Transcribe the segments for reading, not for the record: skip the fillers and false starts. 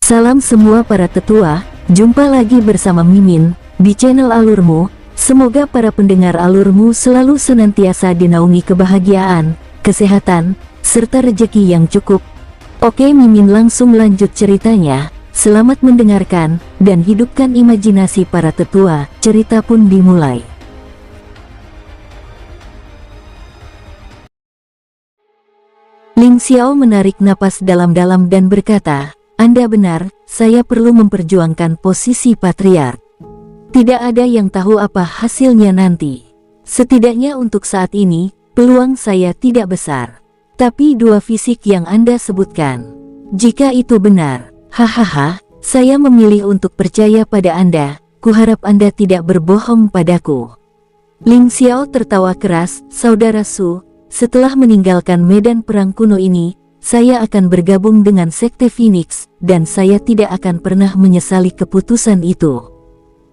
Salam semua para tetua, jumpa lagi bersama Mimin di channel Alurmu. Semoga para pendengar Alurmu selalu senantiasa dinaungi kebahagiaan, kesehatan, serta rezeki yang cukup. Oke, Mimin langsung lanjut ceritanya. Selamat mendengarkan dan hidupkan imajinasi para tetua. Cerita pun dimulai. Ling Xiao menarik napas dalam-dalam dan berkata, "Anda benar, saya perlu memperjuangkan posisi patriark. Tidak ada yang tahu apa hasilnya nanti. Setidaknya untuk saat ini, peluang saya tidak besar. Tapi dua fisik yang Anda sebutkan, jika itu benar, hahaha, saya memilih untuk percaya pada Anda. Kuharap Anda tidak berbohong padaku." Ling Xiao tertawa keras, "Saudara Su, setelah meninggalkan medan perang kuno ini, saya akan bergabung dengan Sekte Phoenix, dan saya tidak akan pernah menyesali keputusan itu."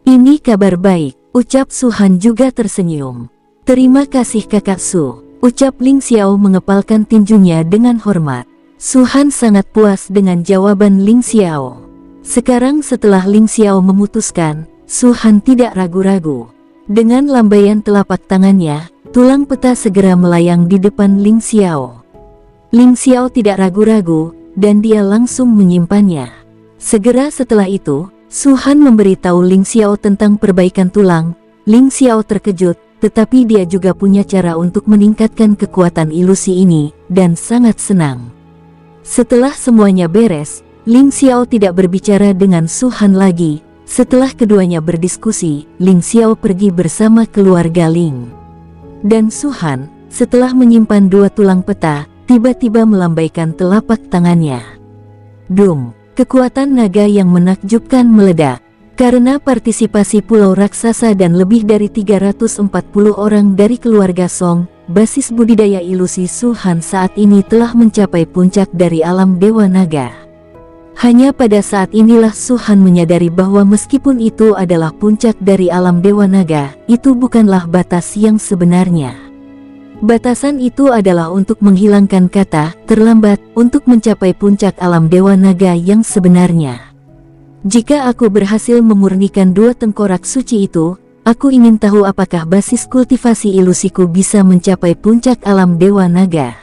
"Ini kabar baik," ucap Su Han juga tersenyum. "Terima kasih kakak Su," ucap Ling Xiao mengepalkan tinjunya dengan hormat. Su Han sangat puas dengan jawaban Ling Xiao. Sekarang setelah Ling Xiao memutuskan, Su Han tidak ragu-ragu. Dengan lambaian telapak tangannya, tulang peta segera melayang di depan Ling Xiao. Ling Xiao tidak ragu-ragu, dan dia langsung menyimpannya. Segera setelah itu, Su Han memberitahu Ling Xiao tentang perbaikan tulang. Ling Xiao terkejut, tetapi dia juga punya cara untuk meningkatkan kekuatan ilusi ini, dan sangat senang. Setelah semuanya beres, Ling Xiao tidak berbicara dengan Su Han lagi. Setelah keduanya berdiskusi, Ling Xiao pergi bersama keluarga Ling. Dan Su Han, setelah menyimpan dua tulang peta, tiba-tiba melambaikan telapak tangannya. Dum, kekuatan naga yang menakjubkan meledak. Karena partisipasi pulau raksasa dan lebih dari 340 orang dari keluarga Song, basis budidaya ilusi Su Han saat ini telah mencapai puncak dari alam Dewa Naga. Hanya pada saat inilah Su Han menyadari bahwa meskipun itu adalah puncak dari alam Dewa Naga, itu bukanlah batas yang sebenarnya. Batasan itu adalah untuk menghilangkan kata terlambat untuk mencapai puncak alam Dewa Naga yang sebenarnya. Jika aku berhasil memurnikan dua tengkorak suci itu, aku ingin tahu apakah basis kultivasi ilusiku bisa mencapai puncak alam Dewa Naga.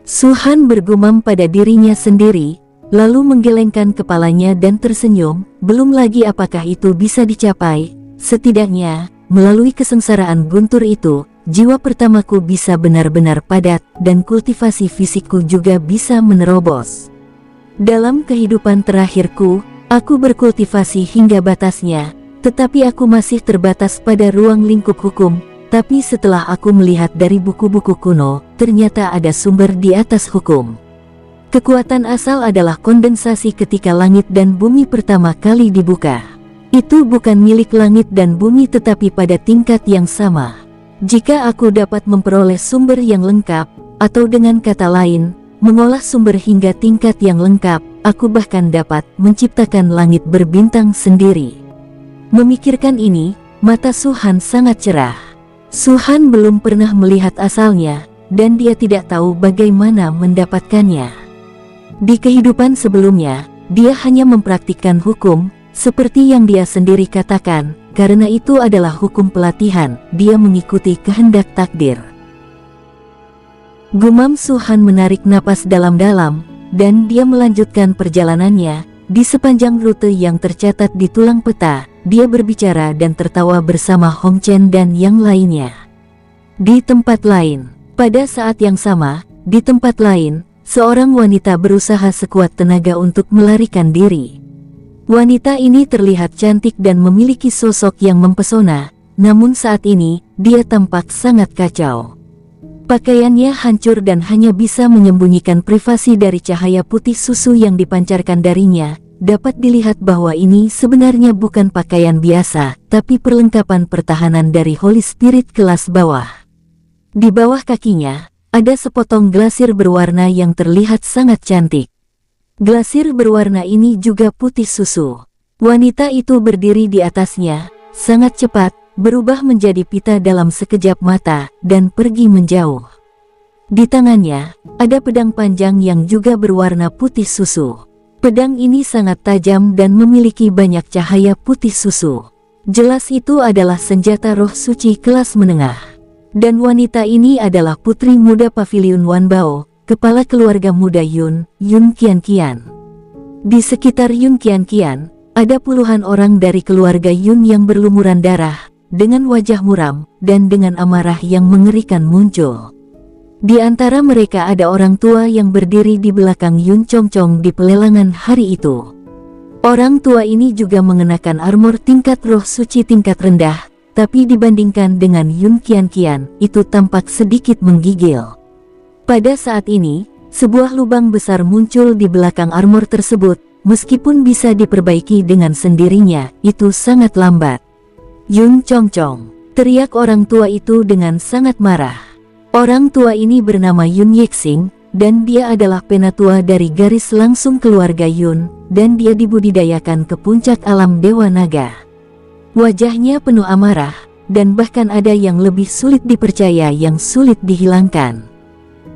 Su Han bergumam pada dirinya sendiri, lalu menggelengkan kepalanya dan tersenyum. Belum lagi apakah itu bisa dicapai, setidaknya, melalui kesengsaraan guntur itu, jiwa pertamaku bisa benar-benar padat, dan kultivasi fisikku juga bisa menerobos. Dalam kehidupan terakhirku, aku berkultivasi hingga batasnya, tetapi aku masih terbatas pada ruang lingkup hukum. Tapi setelah aku melihat dari buku-buku kuno, ternyata ada sumber di atas hukum. Kekuatan asal adalah kondensasi ketika langit dan bumi pertama kali dibuka. Itu bukan milik langit dan bumi tetapi pada tingkat yang sama. Jika aku dapat memperoleh sumber yang lengkap, atau dengan kata lain, mengolah sumber hingga tingkat yang lengkap, aku bahkan dapat menciptakan langit berbintang sendiri. Memikirkan ini, mata Su Han sangat cerah. Su Han belum pernah melihat asalnya, dan dia tidak tahu bagaimana mendapatkannya. Di kehidupan sebelumnya, dia hanya mempraktikkan hukum, seperti yang dia sendiri katakan. Karena itu adalah hukum pelatihan, dia mengikuti kehendak takdir. Gumam Su Han menarik napas dalam-dalam, dan dia melanjutkan perjalanannya. Di sepanjang rute yang tercatat di tulang peta, dia berbicara dan tertawa bersama Hong Chen dan yang lainnya. Di tempat lain, pada saat yang sama, di tempat lain, seorang wanita berusaha sekuat tenaga untuk melarikan diri. Wanita ini terlihat cantik dan memiliki sosok yang mempesona, namun saat ini, dia tampak sangat kacau. Pakaiannya hancur dan hanya bisa menyembunyikan privasi dari cahaya putih susu yang dipancarkan darinya. Dapat dilihat bahwa ini sebenarnya bukan pakaian biasa, tapi perlengkapan pertahanan dari Holy Spirit kelas bawah. Di bawah kakinya, ada sepotong glasir berwarna yang terlihat sangat cantik. Glasir berwarna ini juga putih susu. Wanita itu berdiri di atasnya, sangat cepat, berubah menjadi pita dalam sekejap mata, dan pergi menjauh. Di tangannya, ada pedang panjang yang juga berwarna putih susu. Pedang ini sangat tajam dan memiliki banyak cahaya putih susu. Jelas itu adalah senjata roh suci kelas menengah. Dan wanita ini adalah putri muda Paviliun Wanbao, kepala keluarga muda Yun Qianqian. Di sekitar Yun Qianqian, ada puluhan orang dari keluarga Yun yang berlumuran darah, dengan wajah muram, dan dengan amarah yang mengerikan muncul. Di antara mereka ada orang tua yang berdiri di belakang Yun Chongchong di pelelangan hari itu. Orang tua ini juga mengenakan armor tingkat roh suci tingkat rendah, tapi dibandingkan dengan Yun Qianqian, itu tampak sedikit menggigil. Pada saat ini, sebuah lubang besar muncul di belakang armor tersebut, meskipun bisa diperbaiki dengan sendirinya, itu sangat lambat. Yun Chongchong, teriak orang tua itu dengan sangat marah. Orang tua ini bernama Yun Yexing, dan dia adalah penatua dari garis langsung keluarga Yun, dan dia dibudidayakan ke puncak alam Dewa Naga. Wajahnya penuh amarah, dan bahkan ada yang lebih sulit dipercaya yang sulit dihilangkan.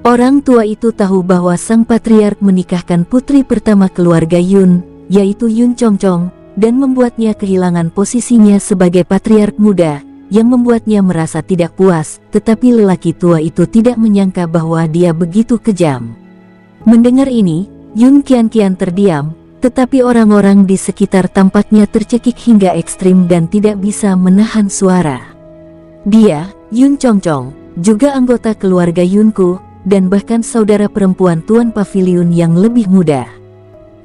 Orang tua itu tahu bahwa sang patriark menikahkan putri pertama keluarga Yun, yaitu Yun Chongchong, dan membuatnya kehilangan posisinya sebagai patriark muda, yang membuatnya merasa tidak puas, tetapi lelaki tua itu tidak menyangka bahwa dia begitu kejam. Mendengar ini, Yun Qianqian terdiam, tetapi orang-orang di sekitar tampaknya tercekik hingga ekstrim dan tidak bisa menahan suara. Dia, Yun Chongchong, juga anggota keluarga Yunku, dan bahkan saudara perempuan Tuan Paviliun yang lebih muda.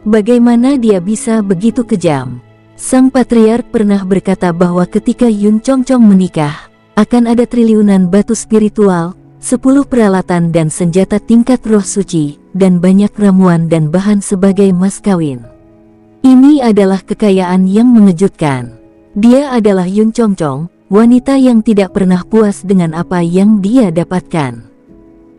Bagaimana dia bisa begitu kejam? Sang patriark pernah berkata bahwa ketika Yun Chongchong menikah, akan ada triliunan batu spiritual, 10 peralatan dan senjata tingkat roh suci, dan banyak ramuan dan bahan sebagai mas kawin. Ini adalah kekayaan yang mengejutkan. Dia adalah Yun Chongchong, wanita yang tidak pernah puas dengan apa yang dia dapatkan.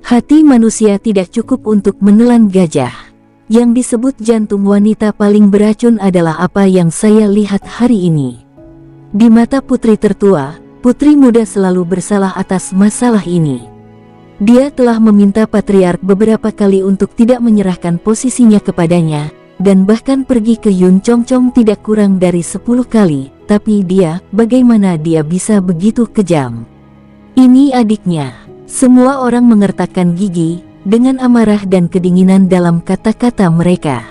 Hati manusia tidak cukup untuk menelan gajah. Yang disebut jantung wanita paling beracun adalah apa yang saya lihat hari ini. Di mata putri tertua, putri muda selalu bersalah atas masalah ini. Dia telah meminta patriark beberapa kali untuk tidak menyerahkan posisinya kepadanya, dan bahkan pergi ke Yun Chongchong tidak kurang dari 10 kali, tapi dia, bagaimana dia bisa begitu kejam? Ini adiknya. Semua orang mengertakkan gigi, dengan amarah dan kedinginan dalam kata-kata mereka.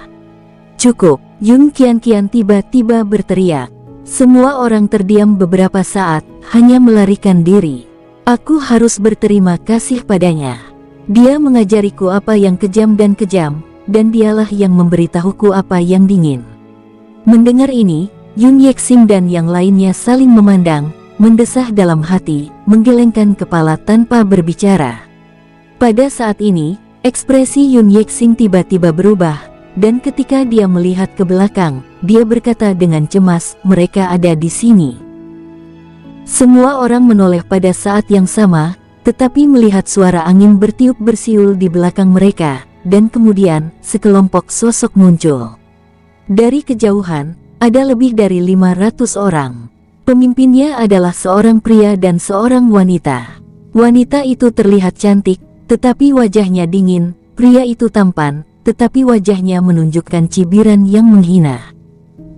Cukup, Yun Qianqian tiba-tiba berteriak. Semua orang terdiam beberapa saat, hanya melarikan diri. Aku harus berterima kasih padanya. Dia mengajariku apa yang kejam, dan dialah yang memberitahuku apa yang dingin. Mendengar ini, Yun Yexing dan yang lainnya saling memandang, mendesah dalam hati, menggelengkan kepala tanpa berbicara. Pada saat ini, ekspresi Yun Yexing tiba-tiba berubah, dan ketika dia melihat ke belakang, dia berkata dengan cemas, mereka ada di sini. Semua orang menoleh pada saat yang sama, tetapi melihat suara angin bertiup bersiul di belakang mereka, dan kemudian, sekelompok sosok muncul. Dari kejauhan, ada lebih dari 500 orang. Pemimpinnya adalah seorang pria dan seorang wanita. Wanita itu terlihat cantik, tetapi wajahnya dingin. Pria itu tampan, tetapi wajahnya menunjukkan cibiran yang menghina.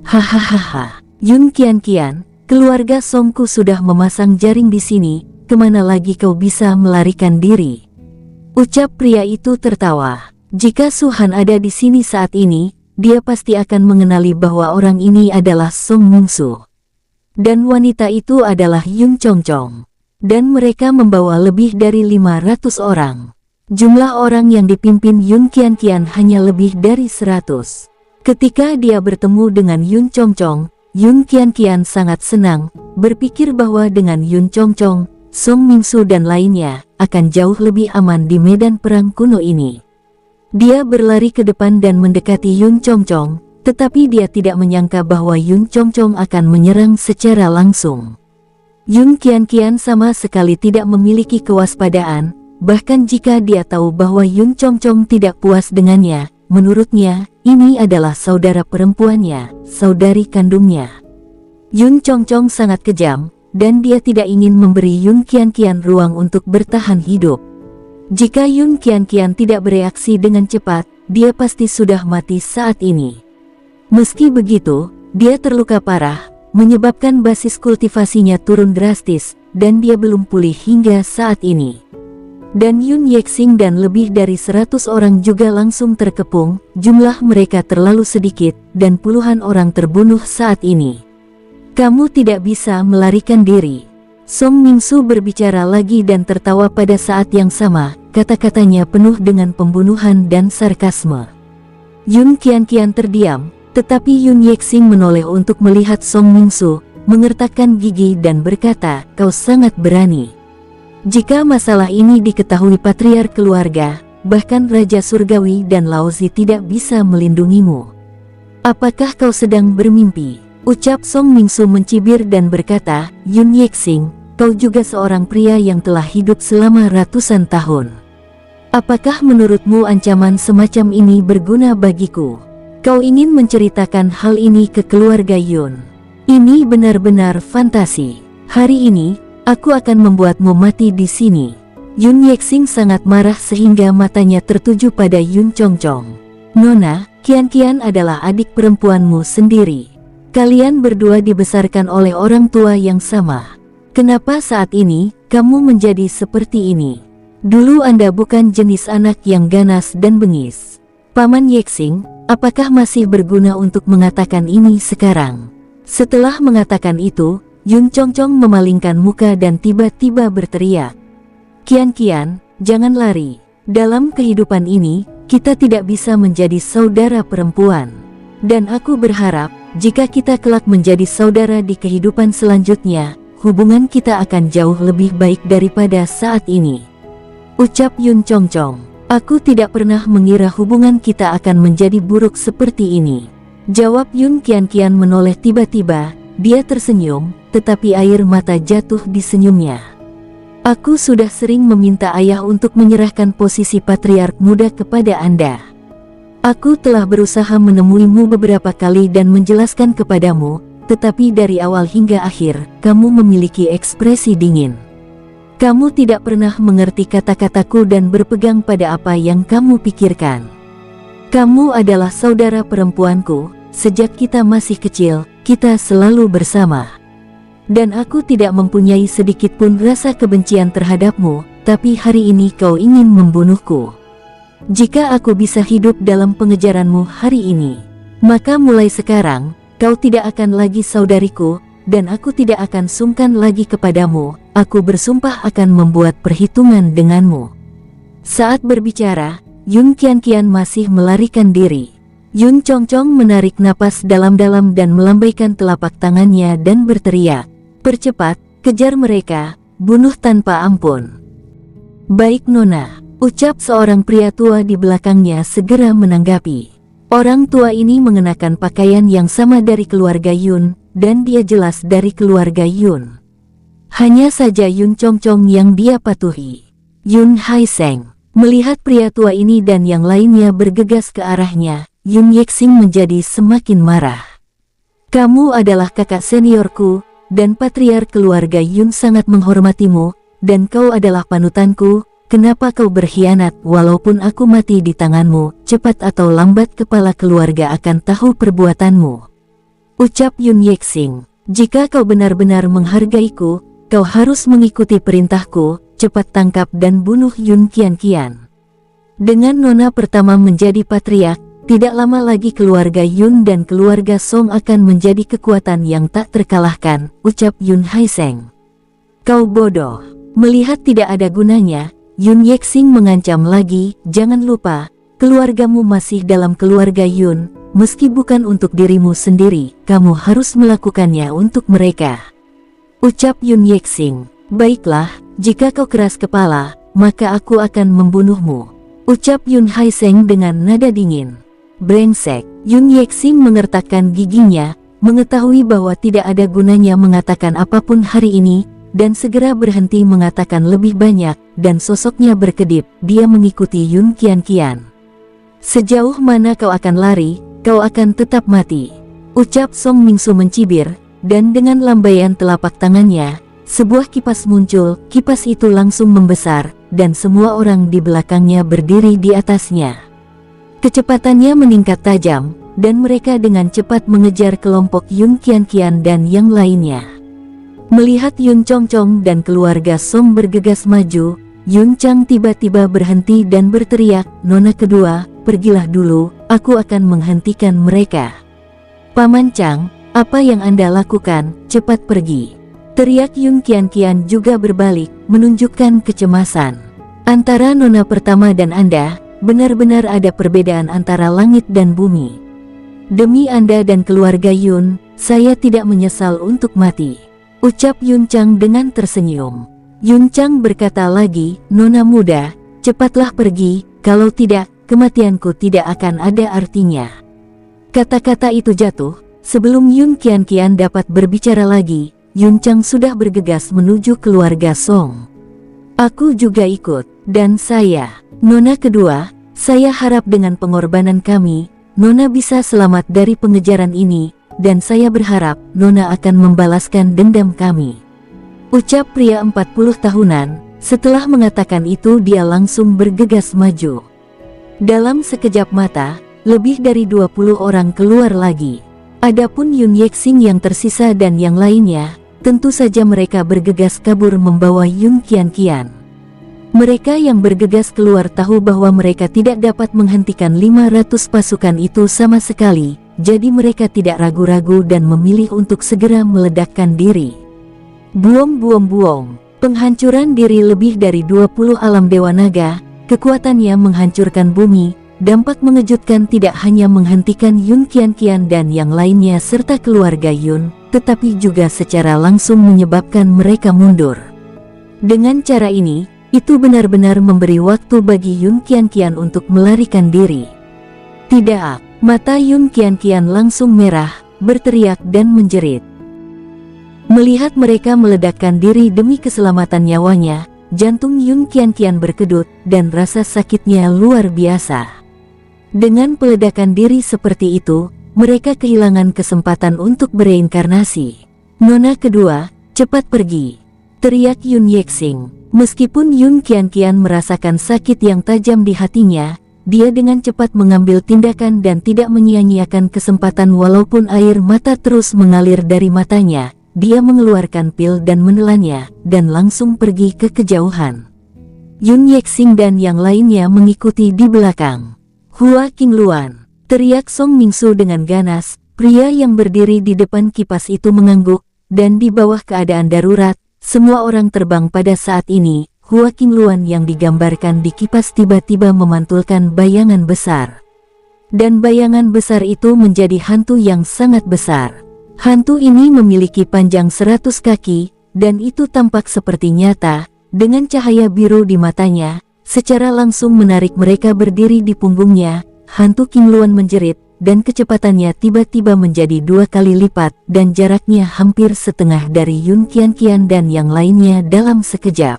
Hahaha, Yun Qianqian, keluarga Songku sudah memasang jaring di sini, kemana lagi kau bisa melarikan diri? Ucap pria itu tertawa. Jika Suhan ada di sini saat ini, dia pasti akan mengenali bahwa orang ini adalah Song Mungsu. Dan wanita itu adalah Yun Chongchong. Dan mereka membawa lebih dari 500 orang. Jumlah orang yang dipimpin Yun Qianqian hanya lebih dari 100. Ketika dia bertemu dengan Yun Chongchong, Yun Qianqian sangat senang, berpikir bahwa dengan Yun Chongchong, Song Mingsu dan lainnya, akan jauh lebih aman di medan perang kuno ini. Dia berlari ke depan dan mendekati Yun Chongchong, tetapi dia tidak menyangka bahwa Yun Chongchong akan menyerang secara langsung. Yun Qianqian sama sekali tidak memiliki kewaspadaan, bahkan jika dia tahu bahwa Yun Chongchong tidak puas dengannya, menurutnya, ini adalah saudara perempuannya, saudari kandungnya. Yun Chongchong sangat kejam, dan dia tidak ingin memberi Yun Qianqian ruang untuk bertahan hidup. Jika Yun Qianqian tidak bereaksi dengan cepat, dia pasti sudah mati saat ini. Meski begitu, dia terluka parah, menyebabkan basis kultivasinya turun drastis, dan dia belum pulih hingga saat ini. Dan Yun Yexing dan lebih dari 100 orang juga langsung terkepung, jumlah mereka terlalu sedikit, dan puluhan orang terbunuh saat ini. Kamu tidak bisa melarikan diri. Song Mingsu berbicara lagi dan tertawa pada saat yang sama, kata-katanya penuh dengan pembunuhan dan sarkasme. Yun Qianqian terdiam, tetapi Yun Yexing menoleh untuk melihat Song Mingsu, mengertakkan gigi dan berkata, "Kau sangat berani. Jika masalah ini diketahui patriark keluarga, bahkan Raja Surgawi dan Laozi tidak bisa melindungimu. Apakah kau sedang bermimpi?" Ucap Song Mingsu mencibir dan berkata, "Yun Yexing, kau juga seorang pria yang telah hidup selama ratusan tahun. Apakah menurutmu ancaman semacam ini berguna bagiku? Kau ingin menceritakan hal ini ke keluarga Yun? Ini benar-benar fantasi. Hari ini, aku akan membuatmu mati di sini." Yun Yexing sangat marah sehingga matanya tertuju pada Yun Chongchong. "Nona, Qianqian adalah adik perempuanmu sendiri. Kalian berdua dibesarkan oleh orang tua yang sama. Kenapa saat ini, kamu menjadi seperti ini? Dulu Anda bukan jenis anak yang ganas dan bengis. Paman Yexing, apakah masih berguna untuk mengatakan ini sekarang?" Setelah mengatakan itu, Yun Chongchong memalingkan muka dan tiba-tiba berteriak, "Qianqian, jangan lari. Dalam kehidupan ini, kita tidak bisa menjadi saudara perempuan. Dan aku berharap, jika kita kelak menjadi saudara di kehidupan selanjutnya, hubungan kita akan jauh lebih baik daripada saat ini." Ucap Yun Chongchong, "Aku tidak pernah mengira hubungan kita akan menjadi buruk seperti ini." Jawab Yun Qianqian menoleh tiba-tiba, dia tersenyum, tetapi air mata jatuh di senyumnya. "Aku sudah sering meminta ayah untuk menyerahkan posisi patriark muda kepada Anda. Aku telah berusaha menemuimu beberapa kali dan menjelaskan kepadamu, tetapi dari awal hingga akhir, kamu memiliki ekspresi dingin. Kamu tidak pernah mengerti kata-kataku dan berpegang pada apa yang kamu pikirkan. Kamu adalah saudara perempuanku, sejak kita masih kecil, kita selalu bersama. Dan aku tidak mempunyai sedikit pun rasa kebencian terhadapmu, tapi hari ini kau ingin membunuhku. Jika aku bisa hidup dalam pengejaranmu hari ini, maka mulai sekarang, kau tidak akan lagi saudariku, dan aku tidak akan sungkan lagi kepadamu. Aku bersumpah akan membuat perhitungan denganmu." Saat berbicara, Yun Qianqian masih melarikan diri. Yun Chongchong menarik napas dalam-dalam dan melambaikan telapak tangannya dan berteriak, "Percepat, kejar mereka, bunuh tanpa ampun." "Baik Nona," ucap seorang pria tua di belakangnya segera menanggapi. Orang tua ini mengenakan pakaian yang sama dari keluarga Yun, dan dia jelas dari keluarga Yun. Hanya saja Yun Chongchong yang dia patuhi. Yun Haiseng melihat pria tua ini dan yang lainnya bergegas ke arahnya, Yun Yexing menjadi semakin marah. "Kamu adalah kakak seniorku, dan patriark keluarga Yun sangat menghormatimu, dan kau adalah panutanku. Kenapa kau berkhianat? Walaupun aku mati di tanganmu, cepat atau lambat kepala keluarga akan tahu perbuatanmu." Ucap Yun Yexing, "Jika kau benar-benar menghargaiku, kau harus mengikuti perintahku, cepat tangkap dan bunuh Yun Qianqian." Dengan nona pertama menjadi patriark, tidak lama lagi keluarga Yun dan keluarga Song akan menjadi kekuatan yang tak terkalahkan, ucap Yun Haiseng. "Kau bodoh." Melihat tidak ada gunanya, Yun Yexing mengancam lagi, "Jangan lupa, keluargamu masih dalam keluarga Yun, meski bukan untuk dirimu sendiri, kamu harus melakukannya untuk mereka." Ucap Yun Yexing, "Baiklah, jika kau keras kepala, maka aku akan membunuhmu." Ucap Yun Haiseng dengan nada dingin. "Brengsek." Yun Yexing mengertakkan giginya, mengetahui bahwa tidak ada gunanya mengatakan apapun hari ini, dan segera berhenti mengatakan lebih banyak, dan sosoknya berkedip, dia mengikuti Yun Qianqian. "Sejauh mana kau akan lari, kau akan tetap mati." Ucap Song Mingsu mencibir, dan dengan lambaian telapak tangannya, sebuah kipas muncul, kipas itu langsung membesar, dan semua orang di belakangnya berdiri di atasnya. Kecepatannya meningkat tajam, dan mereka dengan cepat mengejar kelompok Yun Qianqian dan yang lainnya. Melihat Yun Chongchong dan keluarga Song bergegas maju, Yun Chang tiba-tiba berhenti dan berteriak, "Nona kedua, pergilah dulu, aku akan menghentikan mereka." "Paman Chang, apa yang Anda lakukan? Cepat pergi!" teriak Yun Qianqian juga berbalik, menunjukkan kecemasan. "Antara Nona pertama dan Anda, benar-benar ada perbedaan antara langit dan bumi. Demi Anda dan keluarga Yun, saya tidak menyesal untuk mati," ucap Yun Chang dengan tersenyum. Yun Chang berkata lagi, "Nona muda, cepatlah pergi, kalau tidak, kematianku tidak akan ada artinya." Kata-kata itu jatuh, sebelum Yun Qianqian dapat berbicara lagi, Yun Chang sudah bergegas menuju keluarga Song. "Aku juga ikut, dan saya, Nona kedua, saya harap dengan pengorbanan kami, Nona bisa selamat dari pengejaran ini, dan saya berharap Nona akan membalaskan dendam kami," ucap pria 40 tahunan. Setelah mengatakan itu dia langsung bergegas maju. Dalam sekejap mata, lebih dari 20 orang keluar lagi. Adapun Yun Yexing yang tersisa dan yang lainnya, tentu saja mereka bergegas kabur membawa Yun Qianqian. Mereka yang bergegas keluar tahu bahwa mereka tidak dapat menghentikan 500 pasukan itu sama sekali, jadi mereka tidak ragu-ragu dan memilih untuk segera meledakkan diri. Buom buom buom, penghancuran diri lebih dari 20 alam Dewa Naga, kekuatannya menghancurkan bumi, dampak mengejutkan tidak hanya menghentikan Yun Qianqian dan yang lainnya serta keluarga Yun, tetapi juga secara langsung menyebabkan mereka mundur. Dengan cara ini, itu benar-benar memberi waktu bagi Yun Qianqian untuk melarikan diri. Tidak! Mata Yun Qianqian langsung merah, berteriak dan menjerit. Melihat mereka meledakkan diri demi keselamatan nyawanya, jantung Yun Qianqian berkedut, dan rasa sakitnya luar biasa. Dengan peledakan diri seperti itu, mereka kehilangan kesempatan untuk bereinkarnasi. "Nona kedua, cepat pergi!" teriak Yun Yexing. Meskipun Yun Qianqian merasakan sakit yang tajam di hatinya, dia dengan cepat mengambil tindakan dan tidak menyia-nyiakan kesempatan walaupun air mata terus mengalir dari matanya. Dia mengeluarkan pil dan menelannya, dan langsung pergi ke kejauhan. Yun Yexing dan yang lainnya mengikuti di belakang. "Hua Qingluan!" teriak Song Mingsu dengan ganas. Pria yang berdiri di depan kipas itu mengangguk, dan di bawah keadaan darurat, semua orang terbang pada saat ini. Hua Qingluan yang digambarkan di kipas tiba-tiba memantulkan bayangan besar. Dan bayangan besar itu menjadi hantu yang sangat besar. Hantu ini memiliki panjang 100 kaki, dan itu tampak seperti nyata, dengan cahaya biru di matanya, secara langsung menarik mereka berdiri di punggungnya. Hantu Qingluan menjerit, dan kecepatannya tiba-tiba menjadi 2 kali lipat, dan jaraknya hampir setengah dari Yun Qianqian dan yang lainnya dalam sekejap.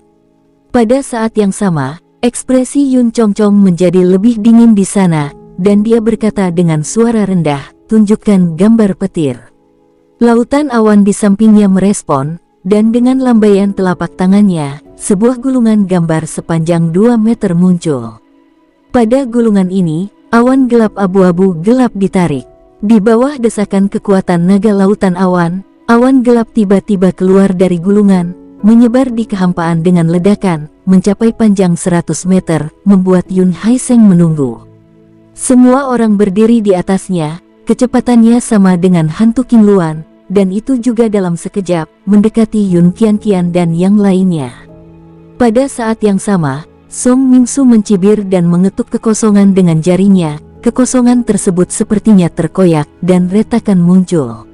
Pada saat yang sama, ekspresi Yun Chongchong menjadi lebih dingin di sana, dan dia berkata dengan suara rendah, "Tunjukkan gambar petir." Lautan awan di sampingnya merespon, dan dengan lambaian telapak tangannya, sebuah gulungan gambar sepanjang 2 meter muncul. Pada gulungan ini, awan gelap abu-abu gelap ditarik. Di bawah desakan kekuatan naga lautan awan gelap tiba-tiba keluar dari gulungan, menyebar di kehampaan dengan ledakan, mencapai panjang 100 meter, membuat Yun Haiseng menunggu. Semua orang berdiri di atasnya, kecepatannya sama dengan hantu Qingluan, dan itu juga dalam sekejap, mendekati Yun Qianqian dan yang lainnya. Pada saat yang sama, Song Mingsu mencibir dan mengetuk kekosongan dengan jarinya, kekosongan tersebut sepertinya terkoyak, dan retakan muncul.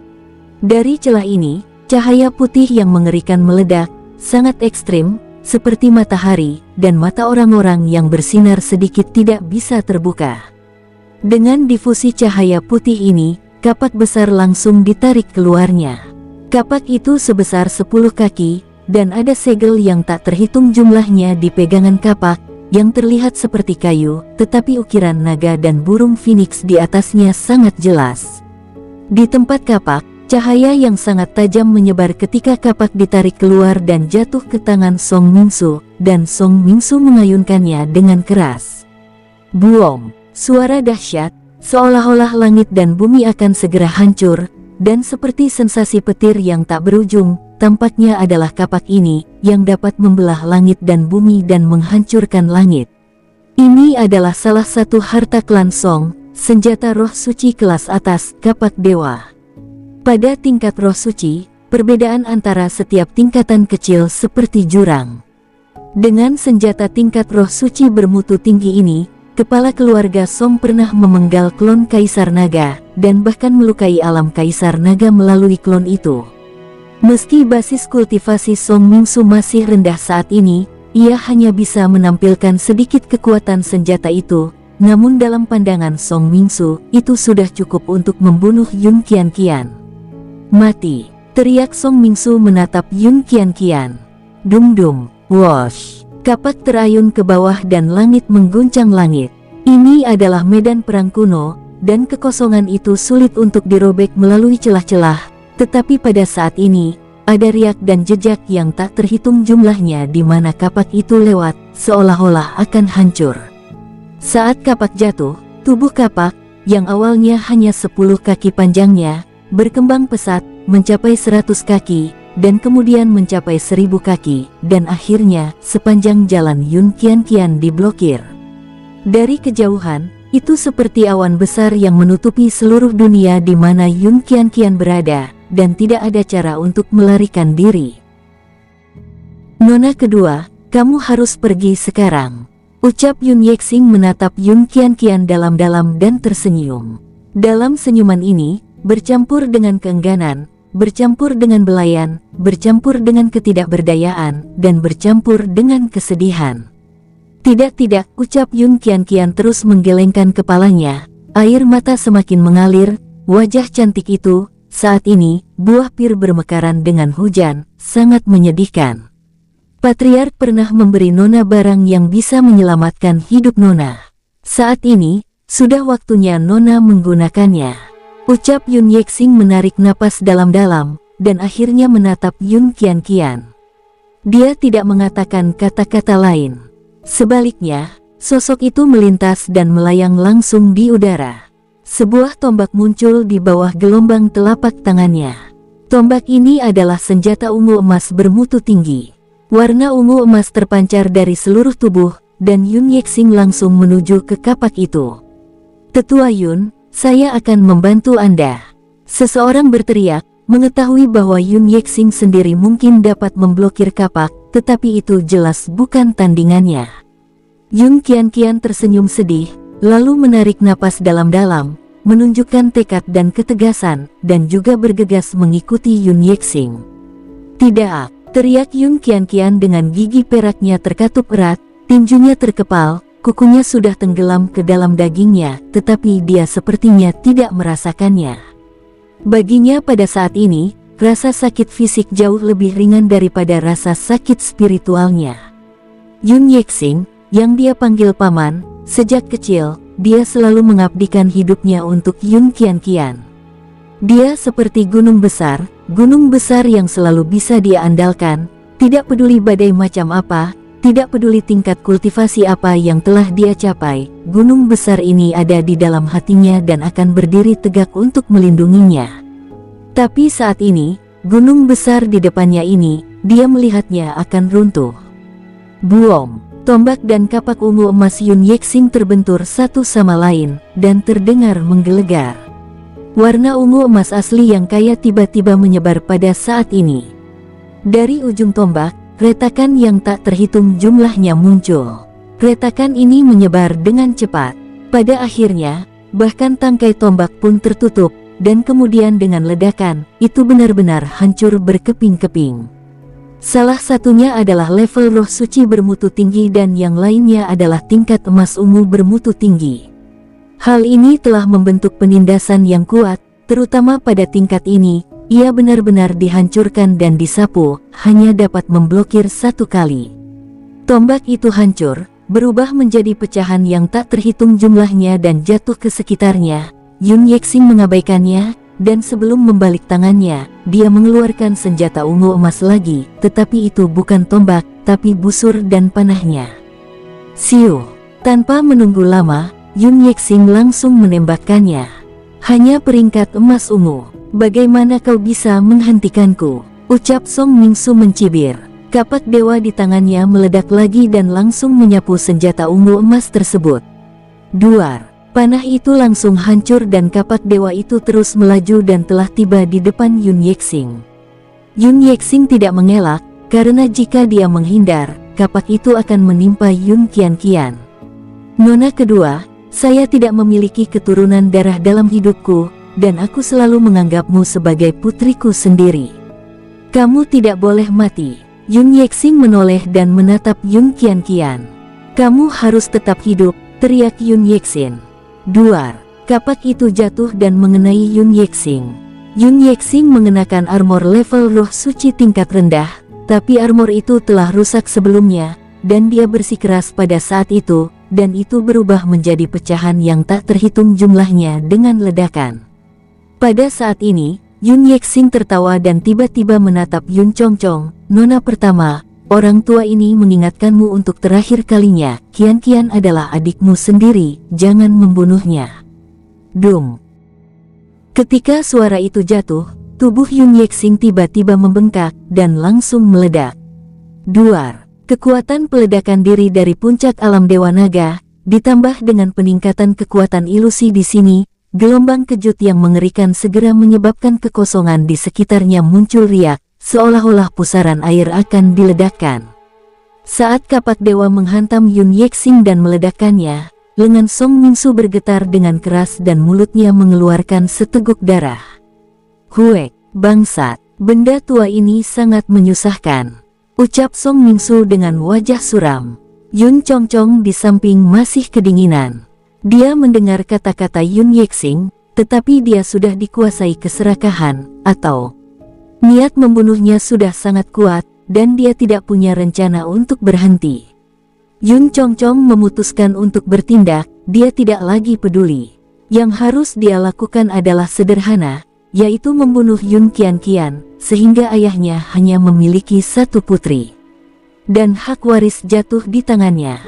Dari celah ini, cahaya putih yang mengerikan meledak, sangat ekstrim, seperti matahari, dan mata orang-orang yang bersinar sedikit tidak bisa terbuka. Dengan difusi cahaya putih ini, kapak besar langsung ditarik keluarnya. Kapak itu sebesar 10 kaki, dan ada segel yang tak terhitung jumlahnya di pegangan kapak, yang terlihat seperti kayu, tetapi ukiran naga dan burung phoenix di atasnya sangat jelas. Di tempat kapak, cahaya yang sangat tajam menyebar ketika kapak ditarik keluar dan jatuh ke tangan Song Mingsu, dan Song Mingsu mengayunkannya dengan keras. Buom! Suara dahsyat, seolah-olah langit dan bumi akan segera hancur, dan seperti sensasi petir yang tak berujung, tampaknya adalah kapak ini yang dapat membelah langit dan bumi dan menghancurkan langit. Ini adalah salah satu harta klan Song, senjata roh suci kelas atas, kapak dewa. Pada tingkat roh suci, perbedaan antara setiap tingkatan kecil seperti jurang. Dengan senjata tingkat roh suci bermutu tinggi ini, kepala keluarga Song pernah memenggal klon Kaisar Naga, dan bahkan melukai alam Kaisar Naga melalui klon itu. Meski basis kultivasi Song Mingsu masih rendah saat ini, ia hanya bisa menampilkan sedikit kekuatan senjata itu, namun dalam pandangan Song Mingsu, itu sudah cukup untuk membunuh Yun Qianqian. Mati! Teriak Song Mingsu menatap Yun Qianqian. Dum-dum, wosh! Kapak terayun ke bawah dan langit mengguncang langit. Ini adalah medan perang kuno, dan kekosongan itu sulit untuk dirobek melalui celah-celah. Tetapi pada saat ini, ada riak dan jejak yang tak terhitung jumlahnya di mana kapak itu lewat, seolah-olah akan hancur. Saat kapak jatuh, tubuh kapak, yang awalnya hanya 10 kaki panjangnya, berkembang pesat, mencapai 100 kaki, dan kemudian mencapai 1000 kaki, dan akhirnya, sepanjang jalan Yun Qianqian diblokir. Dari kejauhan, itu seperti awan besar yang menutupi seluruh dunia di mana Yun Qianqian berada, dan tidak ada cara untuk melarikan diri. Nona kedua, kamu harus pergi sekarang. Ucap Yun Yexing menatap Yun Qianqian dalam-dalam dan tersenyum. Dalam senyuman ini, bercampur dengan keengganan, bercampur dengan belayan, bercampur dengan ketidakberdayaan, dan bercampur dengan kesedihan. Tidak, ucap Yun Qianqian terus menggelengkan kepalanya, air mata semakin mengalir, wajah cantik itu, saat ini, buah pir bermekaran dengan hujan, sangat menyedihkan. Patriark pernah memberi Nona barang yang bisa menyelamatkan hidup Nona. Saat ini, sudah waktunya Nona menggunakannya. Ucap Yun Yexing menarik napas dalam-dalam, dan akhirnya menatap Yun Qianqian. Dia tidak mengatakan kata-kata lain. Sebaliknya, sosok itu melintas dan melayang langsung di udara. Sebuah tombak muncul di bawah gelombang telapak tangannya. Tombak ini adalah senjata ungu emas bermutu tinggi. Warna ungu emas terpancar dari seluruh tubuh, dan Yun Yexing langsung menuju ke kapak itu. Tetua Yun, saya akan membantu Anda. Seseorang berteriak, mengetahui bahwa Yun Yexing sendiri mungkin dapat memblokir kapak, tetapi itu jelas bukan tandingannya. Yun Qianqian tersenyum sedih, lalu menarik napas dalam-dalam, menunjukkan tekad dan ketegasan, dan juga bergegas mengikuti Yun Yexing. Tidak, teriak Yun Qianqian dengan gigi peraknya terkatup erat, tinjunya terkepal, kukunya sudah tenggelam ke dalam dagingnya, tetapi dia sepertinya tidak merasakannya. Baginya pada saat ini, rasa sakit fisik jauh lebih ringan daripada rasa sakit spiritualnya. Yun Yexing, yang dia panggil paman, sejak kecil, dia selalu mengabdikan hidupnya untuk Yun Qianqian. Dia seperti gunung besar yang selalu bisa dia andalkan, tidak peduli badai macam apa, tidak peduli tingkat kultivasi apa yang telah dia capai, gunung besar ini ada di dalam hatinya dan akan berdiri tegak untuk melindunginya. Tapi saat ini, gunung besar di depannya ini, dia melihatnya akan runtuh. Buom! Tombak dan kapak ungu emas Yun Yexing terbentur satu sama lain, dan terdengar menggelegar. Warna ungu emas asli yang kaya tiba-tiba menyebar pada saat ini. Dari ujung tombak, retakan yang tak terhitung jumlahnya muncul. Retakan ini menyebar dengan cepat. Pada akhirnya, bahkan tangkai tombak pun tertutup, dan kemudian dengan ledakan, itu benar-benar hancur berkeping-keping. Salah satunya adalah level roh suci bermutu tinggi dan yang lainnya adalah tingkat emas ungu bermutu tinggi. Hal ini telah membentuk penindasan yang kuat, terutama pada tingkat ini. Ia benar-benar dihancurkan dan disapu, hanya dapat memblokir satu kali. Tombak itu hancur, berubah menjadi pecahan yang tak terhitung jumlahnya dan jatuh ke sekitarnya. Yun Yexing mengabaikannya, dan sebelum membalik tangannya, dia mengeluarkan senjata ungu emas lagi, tetapi itu bukan tombak, tapi busur dan panahnya. Siu! Tanpa menunggu lama, Yun Yexing langsung menembakkannya. Hanya peringkat emas ungu. Bagaimana kau bisa menghentikanku? Ucap Song Mingsu mencibir. Kapak dewa di tangannya meledak lagi dan langsung menyapu senjata ungu emas tersebut. Duar. Panah itu langsung hancur dan kapak dewa itu terus melaju dan telah tiba di depan Yun Yexing. Yun Yexing tidak mengelak, karena jika dia menghindar, kapak itu akan menimpa Yun Qianqian. Nona kedua, saya tidak memiliki keturunan darah dalam hidupku, dan aku selalu menganggapmu sebagai putriku sendiri. Kamu tidak boleh mati. Yun Yexing menoleh dan menatap Yun Qianqian. Kamu harus tetap hidup, teriak Yun Yexing. Duar. Kapak itu jatuh dan mengenai Yun Yexing. Yun Yexing mengenakan armor level roh suci tingkat rendah, tapi armor itu telah rusak sebelumnya, dan dia bersikeras pada saat itu, dan itu berubah menjadi pecahan yang tak terhitung jumlahnya dengan ledakan. Pada saat ini, Yun Yexing tertawa dan tiba-tiba menatap Yun Chongchong. Nona pertama, orang tua ini mengingatkanmu untuk terakhir kalinya, Qianqian adalah adikmu sendiri, jangan membunuhnya. Dum. Ketika suara itu jatuh, tubuh Yun Yexing tiba-tiba membengkak dan langsung meledak. Duar. Kekuatan peledakan diri dari puncak alam Dewa Naga, ditambah dengan peningkatan kekuatan ilusi di sini, gelombang kejut yang mengerikan segera menyebabkan kekosongan di sekitarnya muncul riak, seolah-olah pusaran air akan diledakkan. Saat kapak dewa menghantam Yun Yexing dan meledakkannya, lengan Song Mingsu bergetar dengan keras dan mulutnya mengeluarkan seteguk darah. Huek, bangsat, benda tua ini sangat menyusahkan, ucap Song Mingsu dengan wajah suram. Yun Chongchong di samping masih kedinginan. Dia mendengar kata-kata Yun Yexing, tetapi dia sudah dikuasai keserakahan, atau niat membunuhnya sudah sangat kuat, dan dia tidak punya rencana untuk berhenti. Yun Chongchong memutuskan untuk bertindak, dia tidak lagi peduli. Yang harus dia lakukan adalah sederhana, yaitu membunuh Yun Qianqian, sehingga ayahnya hanya memiliki satu putri. Dan hak waris jatuh di tangannya.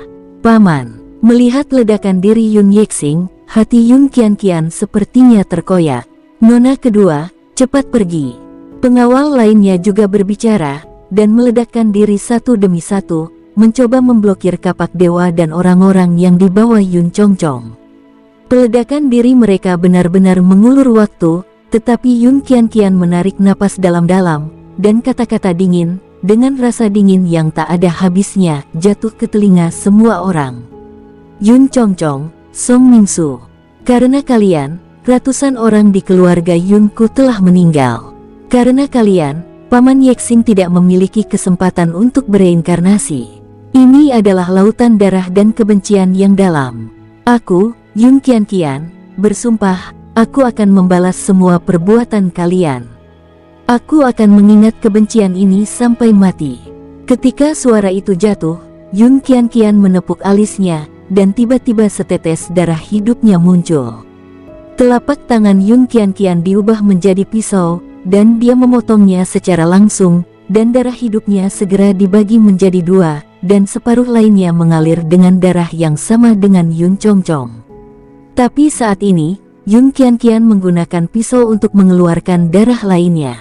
Paman, melihat ledakan diri Yun Yexing, hati Yun Qianqian sepertinya terkoyak. Nona kedua, cepat pergi. Pengawal lainnya juga berbicara, dan meledakkan diri satu demi satu, mencoba memblokir kapak dewa dan orang-orang yang dibawa Yun Chongchong. Peledakan diri mereka benar-benar mengulur waktu, tetapi Yun Qianqian menarik napas dalam-dalam, dan kata-kata dingin, dengan rasa dingin yang tak ada habisnya, jatuh ke telinga semua orang. Yun Chongchong, Song Mingsu, karena kalian, ratusan orang di keluarga Yunku telah meninggal. Karena kalian, Paman Yexing tidak memiliki kesempatan untuk bereinkarnasi. Ini adalah lautan darah dan kebencian yang dalam. Aku, Yun Qianqian, bersumpah, aku akan membalas semua perbuatan kalian. Aku akan mengingat kebencian ini sampai mati. Ketika suara itu jatuh, Yun Qianqian menepuk alisnya, dan tiba-tiba setetes darah hidupnya muncul. Telapak tangan Yun Qianqian diubah menjadi pisau, dan dia memotongnya secara langsung, dan darah hidupnya segera dibagi menjadi dua, dan separuh lainnya mengalir dengan darah yang sama dengan Yun Chongchong. Tapi saat ini, Yun Qianqian menggunakan pisau untuk mengeluarkan darah lainnya.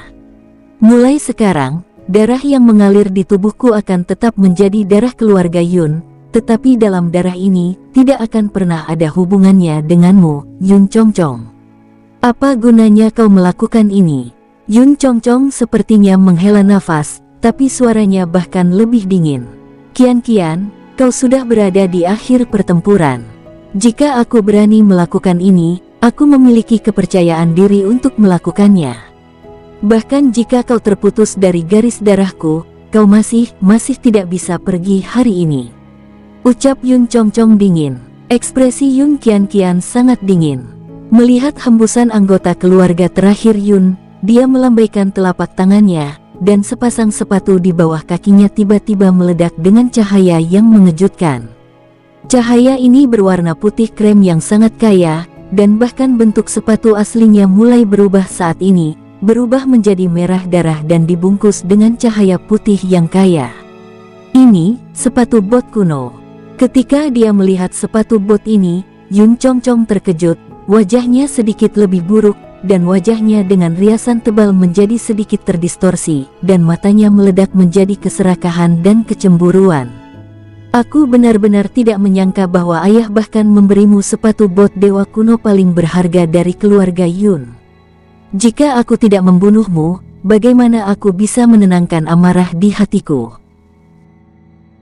Mulai sekarang, darah yang mengalir di tubuhku akan tetap menjadi darah keluarga Yun, tetapi dalam darah ini, tidak akan pernah ada hubungannya denganmu, Yun Chongchong. Apa gunanya kau melakukan ini? Yun Chongchong sepertinya menghela nafas, tapi suaranya bahkan lebih dingin. Qianqian, kau sudah berada di akhir pertempuran. Jika aku berani melakukan ini, aku memiliki kepercayaan diri untuk melakukannya. Bahkan jika kau terputus dari garis darahku, kau masih tidak bisa pergi hari ini. Ucap Yun Chongchong dingin. Ekspresi Yun Qianqian sangat dingin. Melihat hembusan anggota keluarga terakhir Yun, dia melambaikan telapak tangannya, dan sepasang sepatu di bawah kakinya tiba-tiba meledak dengan cahaya yang mengejutkan. Cahaya ini berwarna putih krem yang sangat kaya, dan bahkan bentuk sepatu aslinya mulai berubah saat ini, berubah menjadi merah darah dan dibungkus dengan cahaya putih yang kaya. Ini, sepatu bot kuno. Ketika dia melihat sepatu bot ini, Yun Chongchong terkejut, wajahnya sedikit lebih buruk, dan wajahnya dengan riasan tebal menjadi sedikit terdistorsi, dan matanya meledak menjadi keserakahan dan kecemburuan. Aku benar-benar tidak menyangka bahwa ayah bahkan memberimu sepatu bot dewa kuno paling berharga dari keluarga Yun. Jika aku tidak membunuhmu, bagaimana aku bisa menenangkan amarah di hatiku?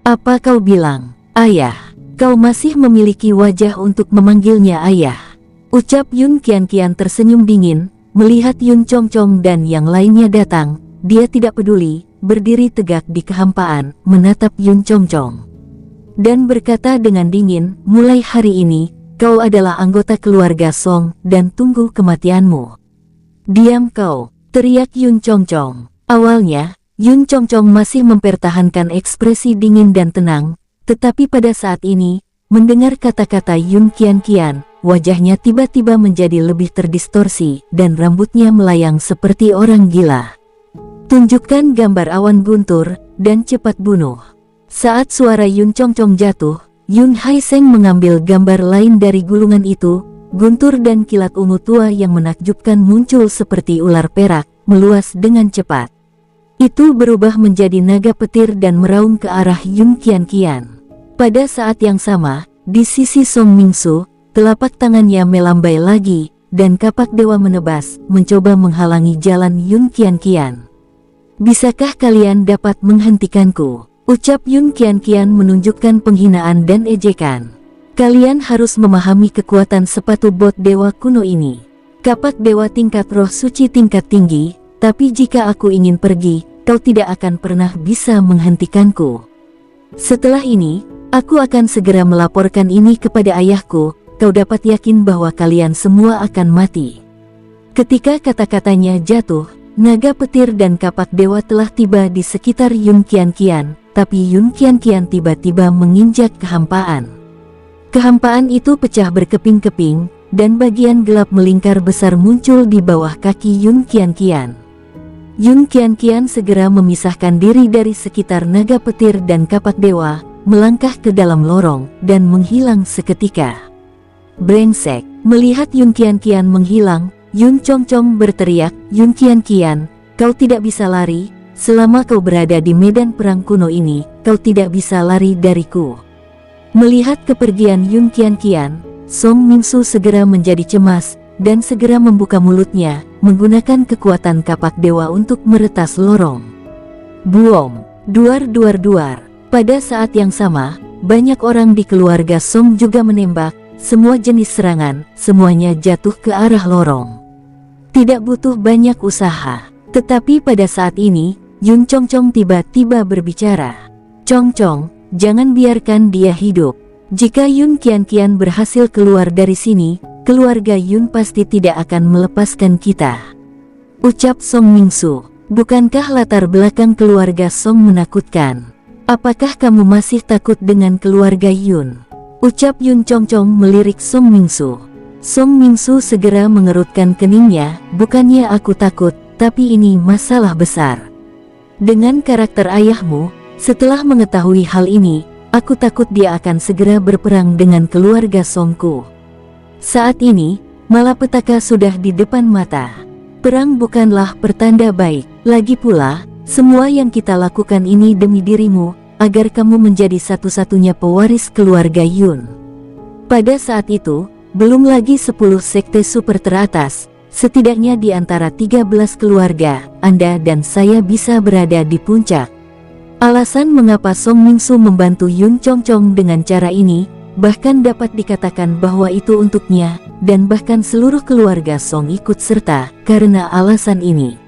Apa kau bilang, ayah? Kau masih memiliki wajah untuk memanggilnya ayah. Ucap Yun Qianqian tersenyum dingin, melihat Yun Chongchong dan yang lainnya datang. Dia tidak peduli, berdiri tegak di kehampaan, menatap Yun Chongchong. Dan berkata dengan dingin, mulai hari ini, kau adalah anggota keluarga Song, dan tunggu kematianmu. Diam kau, teriak Yun Chongchong. Awalnya, Yun Chongchong masih mempertahankan ekspresi dingin dan tenang, tetapi pada saat ini, mendengar kata-kata Yun Qianqian, wajahnya tiba-tiba menjadi lebih terdistorsi, dan rambutnya melayang seperti orang gila. Tunjukkan gambar awan guntur, dan cepat bunuh. Saat suara Yun Chongchong jatuh, Yun Haiseng mengambil gambar lain dari gulungan itu. Guntur dan kilat ungu tua yang menakjubkan muncul seperti ular perak, meluas dengan cepat. Itu berubah menjadi naga petir dan meraung ke arah Yun Qianqian. Pada saat yang sama, di sisi Song Mingsu, telapak tangannya melambai lagi, dan kapak dewa menebas, mencoba menghalangi jalan Yun Qianqian. Bisakah kalian dapat menghentikanku? Ucap Yun Qianqian menunjukkan penghinaan dan ejekan. Kalian harus memahami kekuatan sepatu bot dewa kuno ini. Kapak dewa tingkat roh suci tingkat tinggi, tapi jika aku ingin pergi, kau tidak akan pernah bisa menghentikanku. Setelah ini, aku akan segera melaporkan ini kepada ayahku. Kau dapat yakin bahwa kalian semua akan mati. Ketika kata-katanya jatuh, naga petir dan kapak dewa telah tiba di sekitar Yun Qianqian, tapi Yun Qianqian tiba-tiba menginjak kehampaan. Kehampaan itu pecah berkeping-keping, dan bagian gelap melingkar besar muncul di bawah kaki Yun Qianqian. Yun Qianqian segera memisahkan diri dari sekitar naga petir dan kapak dewa, melangkah ke dalam lorong, dan menghilang seketika. Brengsek! Melihat Yun Qianqian menghilang, Yun Chongchong berteriak, Yun Qianqian, kau tidak bisa lari, selama kau berada di medan perang kuno ini, kau tidak bisa lari dariku. Melihat kepergian Yun Qianqian, Song Mingsu segera menjadi cemas, dan segera membuka mulutnya, menggunakan kekuatan kapak dewa untuk meretas lorong. Buom! Duar-duar-duar! Pada saat yang sama, banyak orang di keluarga Song juga menembak, semua jenis serangan, semuanya jatuh ke arah lorong. Tidak butuh banyak usaha, tetapi pada saat ini, Yun Chongchong tiba-tiba berbicara. Chongchong, jangan biarkan dia hidup. Jika Yun Qianqian berhasil keluar dari sini, keluarga Yun pasti tidak akan melepaskan kita. Ucap Song Mingsu, bukankah latar belakang keluarga Song menakutkan? Apakah kamu masih takut dengan keluarga Yun? Ucap Yun Chongchong melirik Song Mingsu. Song Mingsu segera mengerutkan keningnya, bukannya aku takut, tapi ini masalah besar. Dengan karakter ayahmu, setelah mengetahui hal ini, aku takut dia akan segera berperang dengan keluarga Songku. Saat ini, malapetaka sudah di depan mata. Perang bukanlah pertanda baik. Lagi pula, semua yang kita lakukan ini demi dirimu, agar kamu menjadi satu-satunya pewaris keluarga Yun. Pada saat itu, belum lagi 10 sekte super teratas, setidaknya di antara 13 keluarga, Anda dan saya bisa berada di puncak. Alasan mengapa Song Mingsu membantu Yun Chongchong dengan cara ini, bahkan dapat dikatakan bahwa itu untuknya, dan bahkan seluruh keluarga Song ikut serta, karena alasan ini.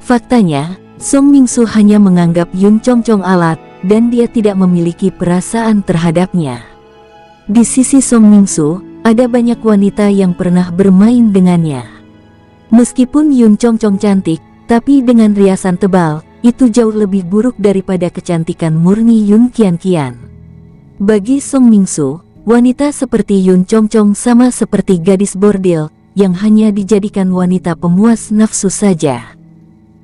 Faktanya, Song Mingsu hanya menganggap Yun Chongchong alat, dan dia tidak memiliki perasaan terhadapnya. Di sisi Song Mingsu, ada banyak wanita yang pernah bermain dengannya. Meskipun Yun Chongchong cantik, tapi dengan riasan tebal, itu jauh lebih buruk daripada kecantikan murni Yun Qianqian. Bagi Song Mingsu, wanita seperti Yun Chongchong sama seperti gadis bordil, yang hanya dijadikan wanita pemuas nafsu saja.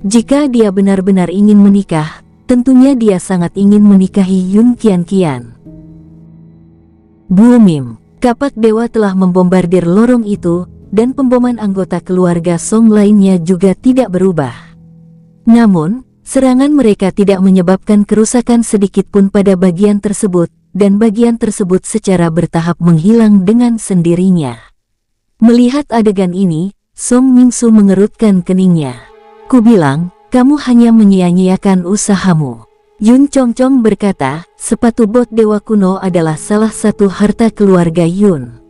Jika dia benar-benar ingin menikah, tentunya dia sangat ingin menikahi Yun Qianqian. Boomim! Kapak dewa telah membombardir lorong itu, dan pemboman anggota keluarga Song lainnya juga tidak berubah. Namun, serangan mereka tidak menyebabkan kerusakan sedikit pun pada bagian tersebut, dan bagian tersebut secara bertahap menghilang dengan sendirinya. Melihat adegan ini, Song Mingsu mengerutkan keningnya. "Kubilang, kamu hanya menyia-nyiakan usahamu." Yun Chongchong berkata, sepatu bot dewa kuno adalah salah satu harta keluarga Yun.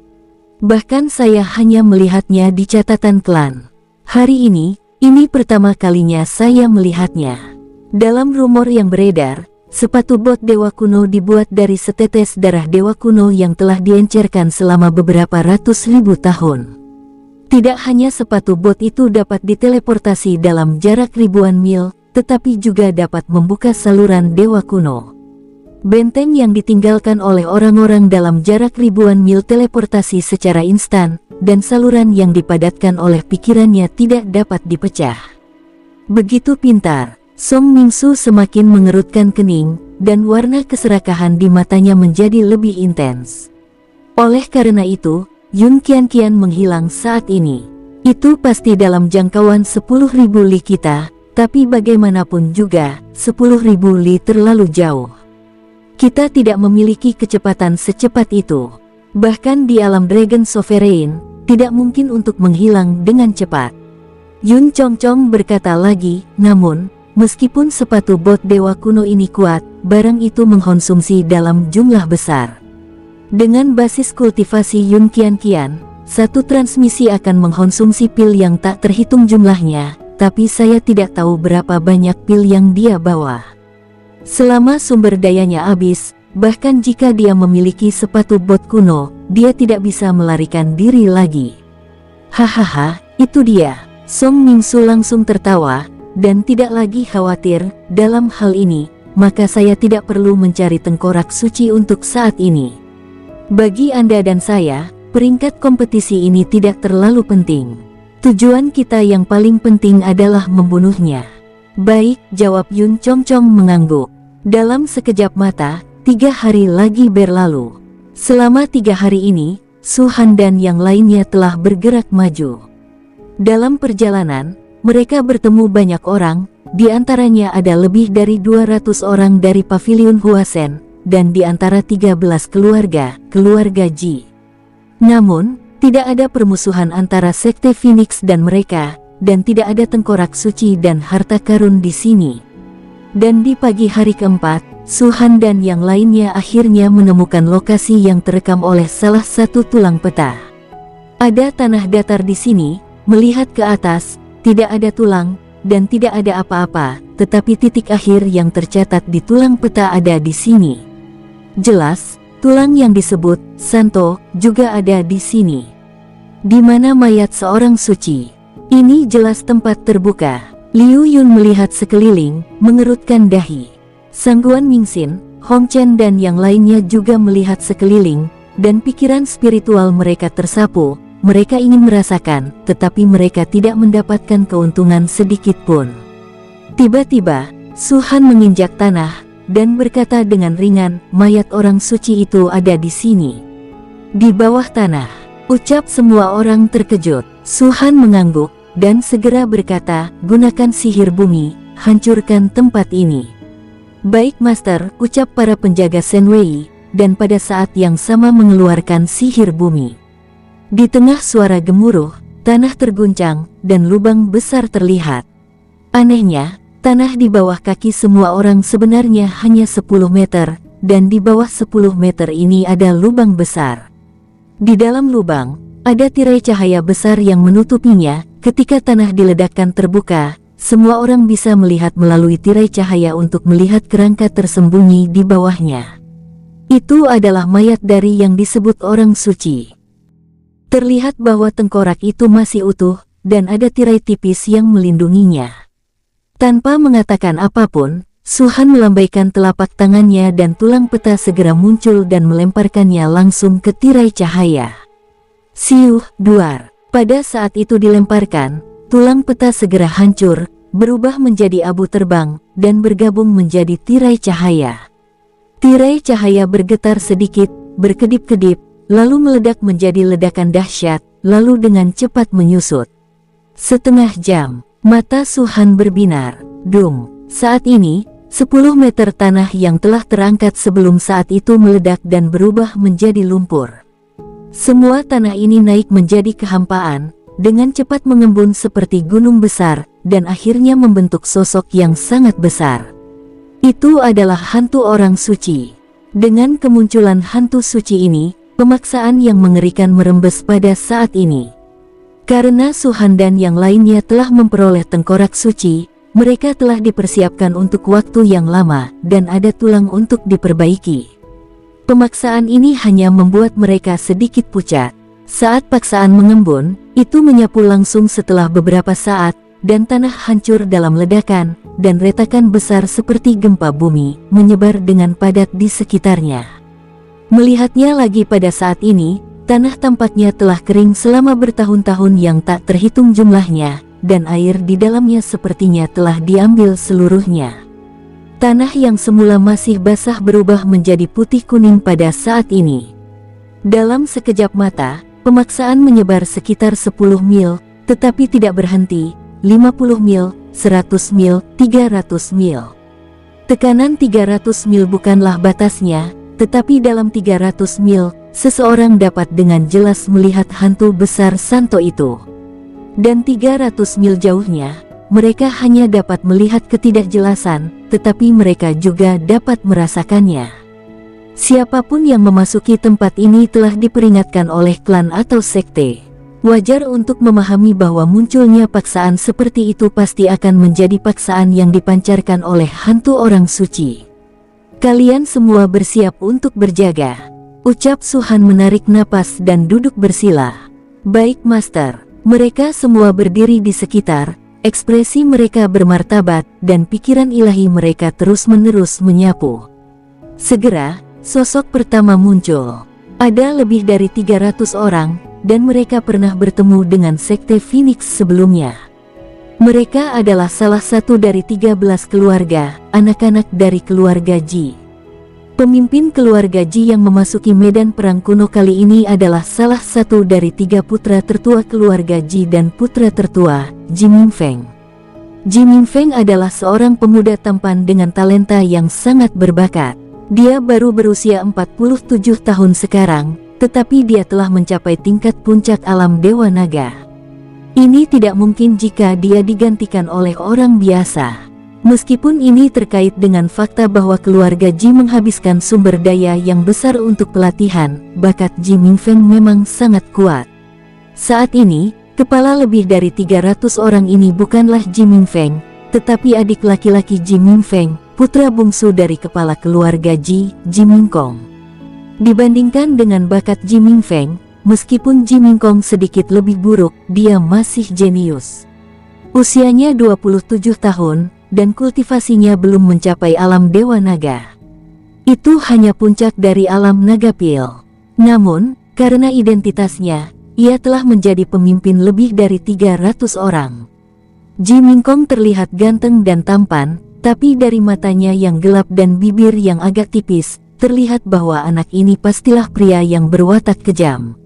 Bahkan saya hanya melihatnya di catatan klan. Hari ini pertama kalinya saya melihatnya. Dalam rumor yang beredar, sepatu bot dewa kuno dibuat dari setetes darah dewa kuno yang telah diencerkan selama beberapa ratus ribu tahun. Tidak hanya sepatu bot itu dapat diteleportasi dalam jarak ribuan mil, tetapi juga dapat membuka saluran dewa kuno. Benteng yang ditinggalkan oleh orang-orang dalam jarak ribuan mil teleportasi secara instan, dan saluran yang dipadatkan oleh pikirannya tidak dapat dipecah. Begitu pintar, Song Mingsu semakin mengerutkan kening, dan warna keserakahan di matanya menjadi lebih intens. Oleh karena itu, Yun Qianqian menghilang saat ini. Itu pasti dalam jangkauan 10.000 li kita, tapi bagaimanapun juga, 10.000 li terlalu jauh. Kita tidak memiliki kecepatan secepat itu. Bahkan di alam Dragon Sovereign, tidak mungkin untuk menghilang dengan cepat. Yun Chongchong berkata lagi, namun, meskipun sepatu bot dewa kuno ini kuat, barang itu mengkonsumsi dalam jumlah besar. Dengan basis kultivasi Yun Qianqian, satu transmisi akan mengkonsumsi pil yang tak terhitung jumlahnya, tapi saya tidak tahu berapa banyak pil yang dia bawa. Selama sumber dayanya habis, bahkan jika dia memiliki sepatu bot kuno, dia tidak bisa melarikan diri lagi. Hahaha, itu dia. Song Mingsu langsung tertawa, dan tidak lagi khawatir. Dalam hal ini, maka saya tidak perlu mencari tengkorak suci untuk saat ini. Bagi Anda dan saya, peringkat kompetisi ini tidak terlalu penting. Tujuan kita yang paling penting adalah membunuhnya. Baik, jawab Yun Chongchong mengangguk. Dalam sekejap mata, 3 hari lagi berlalu. Selama 3 hari ini, Su Han dan yang lainnya telah bergerak maju. Dalam perjalanan, mereka bertemu banyak orang, di antaranya ada lebih dari 200 orang dari Paviliun Huasen, dan di antara 13 keluarga Ji. Namun, tidak ada permusuhan antara Sekte Phoenix dan mereka, dan tidak ada tengkorak suci dan harta karun di sini. Dan di pagi hari keempat, Su Han dan yang lainnya akhirnya menemukan lokasi yang terekam oleh salah satu tulang peta. Ada tanah datar di sini, melihat ke atas, tidak ada tulang, dan tidak ada apa-apa, tetapi titik akhir yang tercatat di tulang peta ada di sini. Jelas, tulang yang disebut Santo juga ada di sini. Di mana mayat seorang suci? Ini jelas tempat terbuka. Liu Yun melihat sekeliling, mengerutkan dahi. Sangguan Mingxin, Hong Chen dan yang lainnya juga melihat sekeliling, dan pikiran spiritual mereka tersapu. Mereka ingin merasakan, tetapi mereka tidak mendapatkan keuntungan sedikit pun. Tiba-tiba, Su Han menginjak tanah, dan berkata dengan ringan, mayat orang suci itu ada di sini. Di bawah tanah. Ucap semua orang terkejut. Su Han mengangguk, dan segera berkata, gunakan sihir bumi, hancurkan tempat ini. Baik Master, ucap para penjaga Shenwei, dan pada saat yang sama mengeluarkan sihir bumi. Di tengah suara gemuruh, tanah terguncang, dan lubang besar terlihat. Anehnya, tanah di bawah kaki semua orang sebenarnya hanya 10 meter, dan di bawah 10 meter ini ada lubang besar. Di dalam lubang, ada tirai cahaya besar yang menutupinya. Ketika tanah diledakkan terbuka, semua orang bisa melihat melalui tirai cahaya untuk melihat kerangka tersembunyi di bawahnya. Itu adalah mayat dari yang disebut orang suci. Terlihat bahwa tengkorak itu masih utuh, dan ada tirai tipis yang melindunginya. Tanpa mengatakan apapun, Su Han melambaikan telapak tangannya dan tulang peta segera muncul dan melemparkannya langsung ke tirai cahaya. Siuh, duar. Pada saat itu dilemparkan, tulang peta segera hancur, berubah menjadi abu terbang, dan bergabung menjadi tirai cahaya. Tirai cahaya bergetar sedikit, berkedip-kedip, lalu meledak menjadi ledakan dahsyat, lalu dengan cepat menyusut. Setengah jam, mata Su-han berbinar. Dung. Saat ini, 10 meter tanah yang telah terangkat sebelum saat itu meledak dan berubah menjadi lumpur. Semua tanah ini naik menjadi kehampaan, dengan cepat mengembun seperti gunung besar, dan akhirnya membentuk sosok yang sangat besar. Itu adalah hantu orang suci. Dengan kemunculan hantu suci ini, pemaksaan yang mengerikan merembes pada saat ini. Karena Su-han dan yang lainnya telah memperoleh tengkorak suci, mereka telah dipersiapkan untuk waktu yang lama, dan ada tulang untuk diperbaiki. Pemaksaan ini hanya membuat mereka sedikit pucat. Saat paksaan mengembun, itu menyapu langsung setelah beberapa saat, dan tanah hancur dalam ledakan, dan retakan besar seperti gempa bumi, menyebar dengan padat di sekitarnya. Melihatnya lagi pada saat ini, tanah tampaknya telah kering selama bertahun-tahun yang tak terhitung jumlahnya, dan air di dalamnya sepertinya telah diambil seluruhnya. Tanah yang semula masih basah berubah menjadi putih kuning pada saat ini. Dalam sekejap mata, pemaksaan menyebar sekitar 10 mil, tetapi tidak berhenti, 50 mil, 100 mil, 300 mil. Tekanan 300 mil bukanlah batasnya, tetapi dalam 300 mil, seseorang dapat dengan jelas melihat hantu besar Santo itu. Dan 300 mil jauhnya, mereka hanya dapat melihat ketidakjelasan, tetapi mereka juga dapat merasakannya. Siapapun yang memasuki tempat ini telah diperingatkan oleh klan atau sekte. Wajar untuk memahami bahwa munculnya paksaan seperti itu pasti akan menjadi paksaan yang dipancarkan oleh hantu orang suci. Kalian semua bersiap untuk berjaga, ucap Su-han menarik napas dan duduk bersila. Baik Master. Mereka semua berdiri di sekitar, ekspresi mereka bermartabat, dan pikiran ilahi mereka terus-menerus menyapu. Segera, sosok pertama muncul. Ada lebih dari 300 orang, dan mereka pernah bertemu dengan sekte Phoenix sebelumnya. Mereka adalah salah satu dari 13 keluarga, anak-anak dari keluarga Ji. Pemimpin keluarga Ji yang memasuki medan perang kuno kali ini adalah salah satu dari 3 putra tertua keluarga Ji dan putra tertua, Ji Mingfeng. Ji Mingfeng adalah seorang pemuda tampan dengan talenta yang sangat berbakat. Dia baru berusia 47 tahun sekarang, tetapi dia telah mencapai tingkat puncak alam Dewa Naga. Ini tidak mungkin jika dia digantikan oleh orang biasa. Meskipun ini terkait dengan fakta bahwa keluarga Ji menghabiskan sumber daya yang besar untuk pelatihan, bakat Ji Mingfeng memang sangat kuat. Saat ini, kepala lebih dari 300 orang ini bukanlah Ji Mingfeng, tetapi adik laki-laki Ji Mingfeng, putra bungsu dari kepala keluarga Ji, Ji Mingkong. Dibandingkan dengan bakat Ji Mingfeng, meskipun Ji Mingkong sedikit lebih buruk, dia masih jenius. Usianya 27 tahun, dan kultivasinya belum mencapai alam Dewa Naga. Itu hanya puncak dari alam Naga Pil. Namun, karena identitasnya, ia telah menjadi pemimpin lebih dari 300 orang. Ji Mingkong terlihat ganteng dan tampan, tapi dari matanya yang gelap dan bibir yang agak tipis, terlihat bahwa anak ini pastilah pria yang berwatak kejam.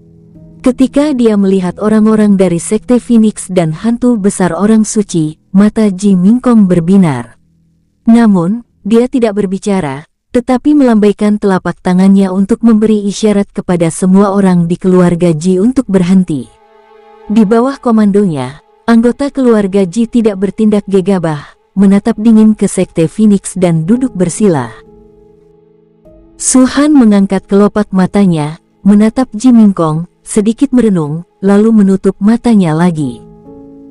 Ketika dia melihat orang-orang dari sekte Phoenix dan hantu besar orang suci, mata Ji Mingkong berbinar. Namun, dia tidak berbicara, tetapi melambaikan telapak tangannya untuk memberi isyarat kepada semua orang di keluarga Ji untuk berhenti. Di bawah komandonya, anggota keluarga Ji tidak bertindak gegabah, menatap dingin ke sekte Phoenix dan duduk bersila. Su-han mengangkat kelopak matanya, menatap Ji Mingkong, sedikit merenung, lalu menutup matanya lagi.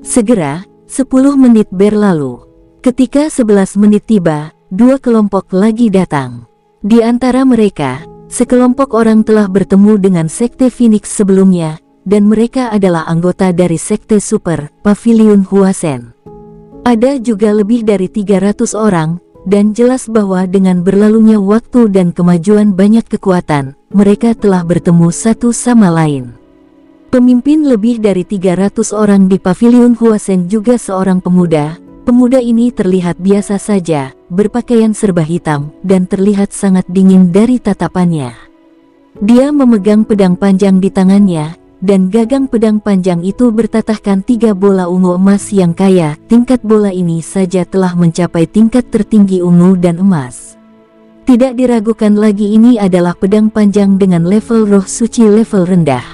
Segera, 10 menit berlalu. Ketika 11 menit tiba, 2 kelompok lagi datang. Di antara mereka, sekelompok orang telah bertemu dengan sekte Phoenix sebelumnya, dan mereka adalah anggota dari sekte Super, Pavilion Huasen. Ada juga lebih dari 300 orang, dan jelas bahwa dengan berlalunya waktu dan kemajuan banyak kekuatan, mereka telah bertemu satu sama lain. Pemimpin lebih dari 300 orang di Pavilion Huasen juga seorang pemuda. Pemuda ini terlihat biasa saja, berpakaian serba hitam, dan terlihat sangat dingin dari tatapannya. Dia memegang pedang panjang di tangannya, dan gagang pedang panjang itu bertatahkan 3 bola ungu emas yang kaya. Tingkat bola ini saja telah mencapai tingkat tertinggi ungu dan emas. Tidak diragukan lagi, ini adalah pedang panjang dengan level roh suci level rendah.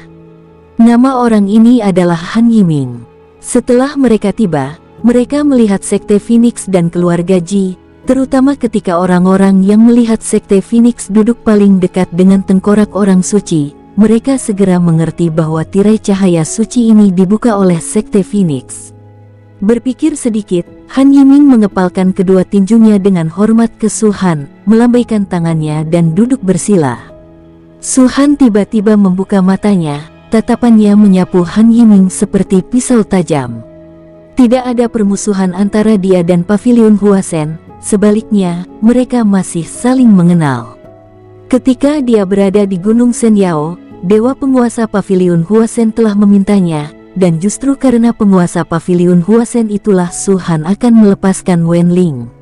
Nama orang ini adalah Han Yiming. Setelah mereka tiba, mereka melihat Sekte Phoenix dan keluarga Ji, terutama ketika orang-orang yang melihat Sekte Phoenix duduk paling dekat dengan tengkorak orang suci. Mereka segera mengerti bahwa tirai cahaya suci ini dibuka oleh Sekte Phoenix. Berpikir sedikit, Han Yiming mengepalkan kedua tinjunya dengan hormat ke Su-han, melambaikan tangannya dan duduk bersila. Su-han tiba-tiba membuka matanya, tatapannya menyapu Han Yiming seperti pisau tajam. Tidak ada permusuhan antara dia dan Paviliun Huasen, sebaliknya, mereka masih saling mengenal. Ketika dia berada di Gunung Shenyao, dewa penguasa Paviliun Huasen telah memintanya, dan justru karena penguasa Paviliun Huasen itulah Su-han akan melepaskan Wen Ling.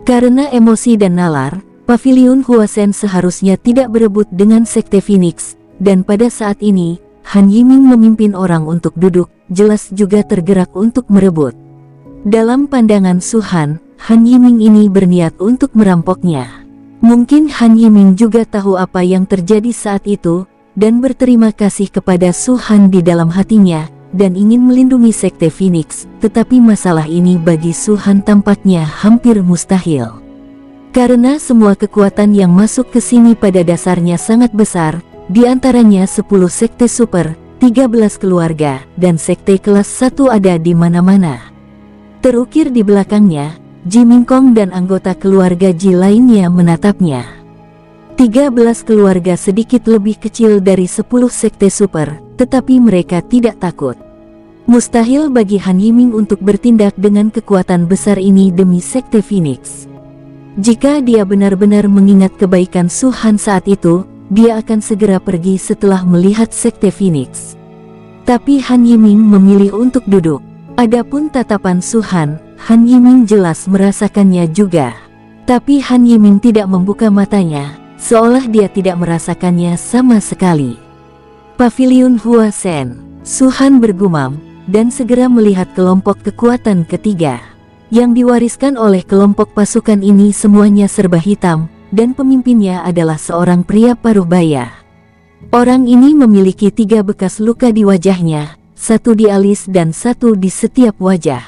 Karena emosi dan nalar, Paviliun Huasen seharusnya tidak berebut dengan Sekte Phoenix, dan pada saat ini, Han Yiming memimpin orang untuk duduk, jelas juga tergerak untuk merebut. Dalam pandangan Su-han, Han Yiming ini berniat untuk merampoknya. Mungkin Han Yiming juga tahu apa yang terjadi saat itu, dan berterima kasih kepada Su-han di dalam hatinya, dan ingin melindungi Sekte Phoenix, tetapi masalah ini bagi Su-han tampaknya hampir mustahil. Karena semua kekuatan yang masuk ke sini pada dasarnya sangat besar, di antaranya 10 sekte super, 13 keluarga, dan sekte kelas 1 ada di mana-mana. Terukir di belakangnya, Ji Mingkong dan anggota keluarga Ji lainnya menatapnya. 13 keluarga sedikit lebih kecil dari 10 sekte super, tetapi mereka tidak takut. Mustahil bagi Han Yiming untuk bertindak dengan kekuatan besar ini demi Sekte Phoenix. Jika dia benar-benar mengingat kebaikan Su-han saat itu, dia akan segera pergi setelah melihat Sekte Phoenix. Tapi Han Yiming memilih untuk duduk. Adapun tatapan Su-han, Han Yiming jelas merasakannya juga. Tapi Han Yiming tidak membuka matanya, seolah dia tidak merasakannya sama sekali. Paviliun Huasen, Su-han bergumam, dan segera melihat kelompok kekuatan ketiga. Yang diwariskan oleh kelompok pasukan ini semuanya serba hitam, dan pemimpinnya adalah seorang pria paruh baya. Orang ini memiliki 3 bekas luka di wajahnya, 1 di alis dan 1 di setiap wajah.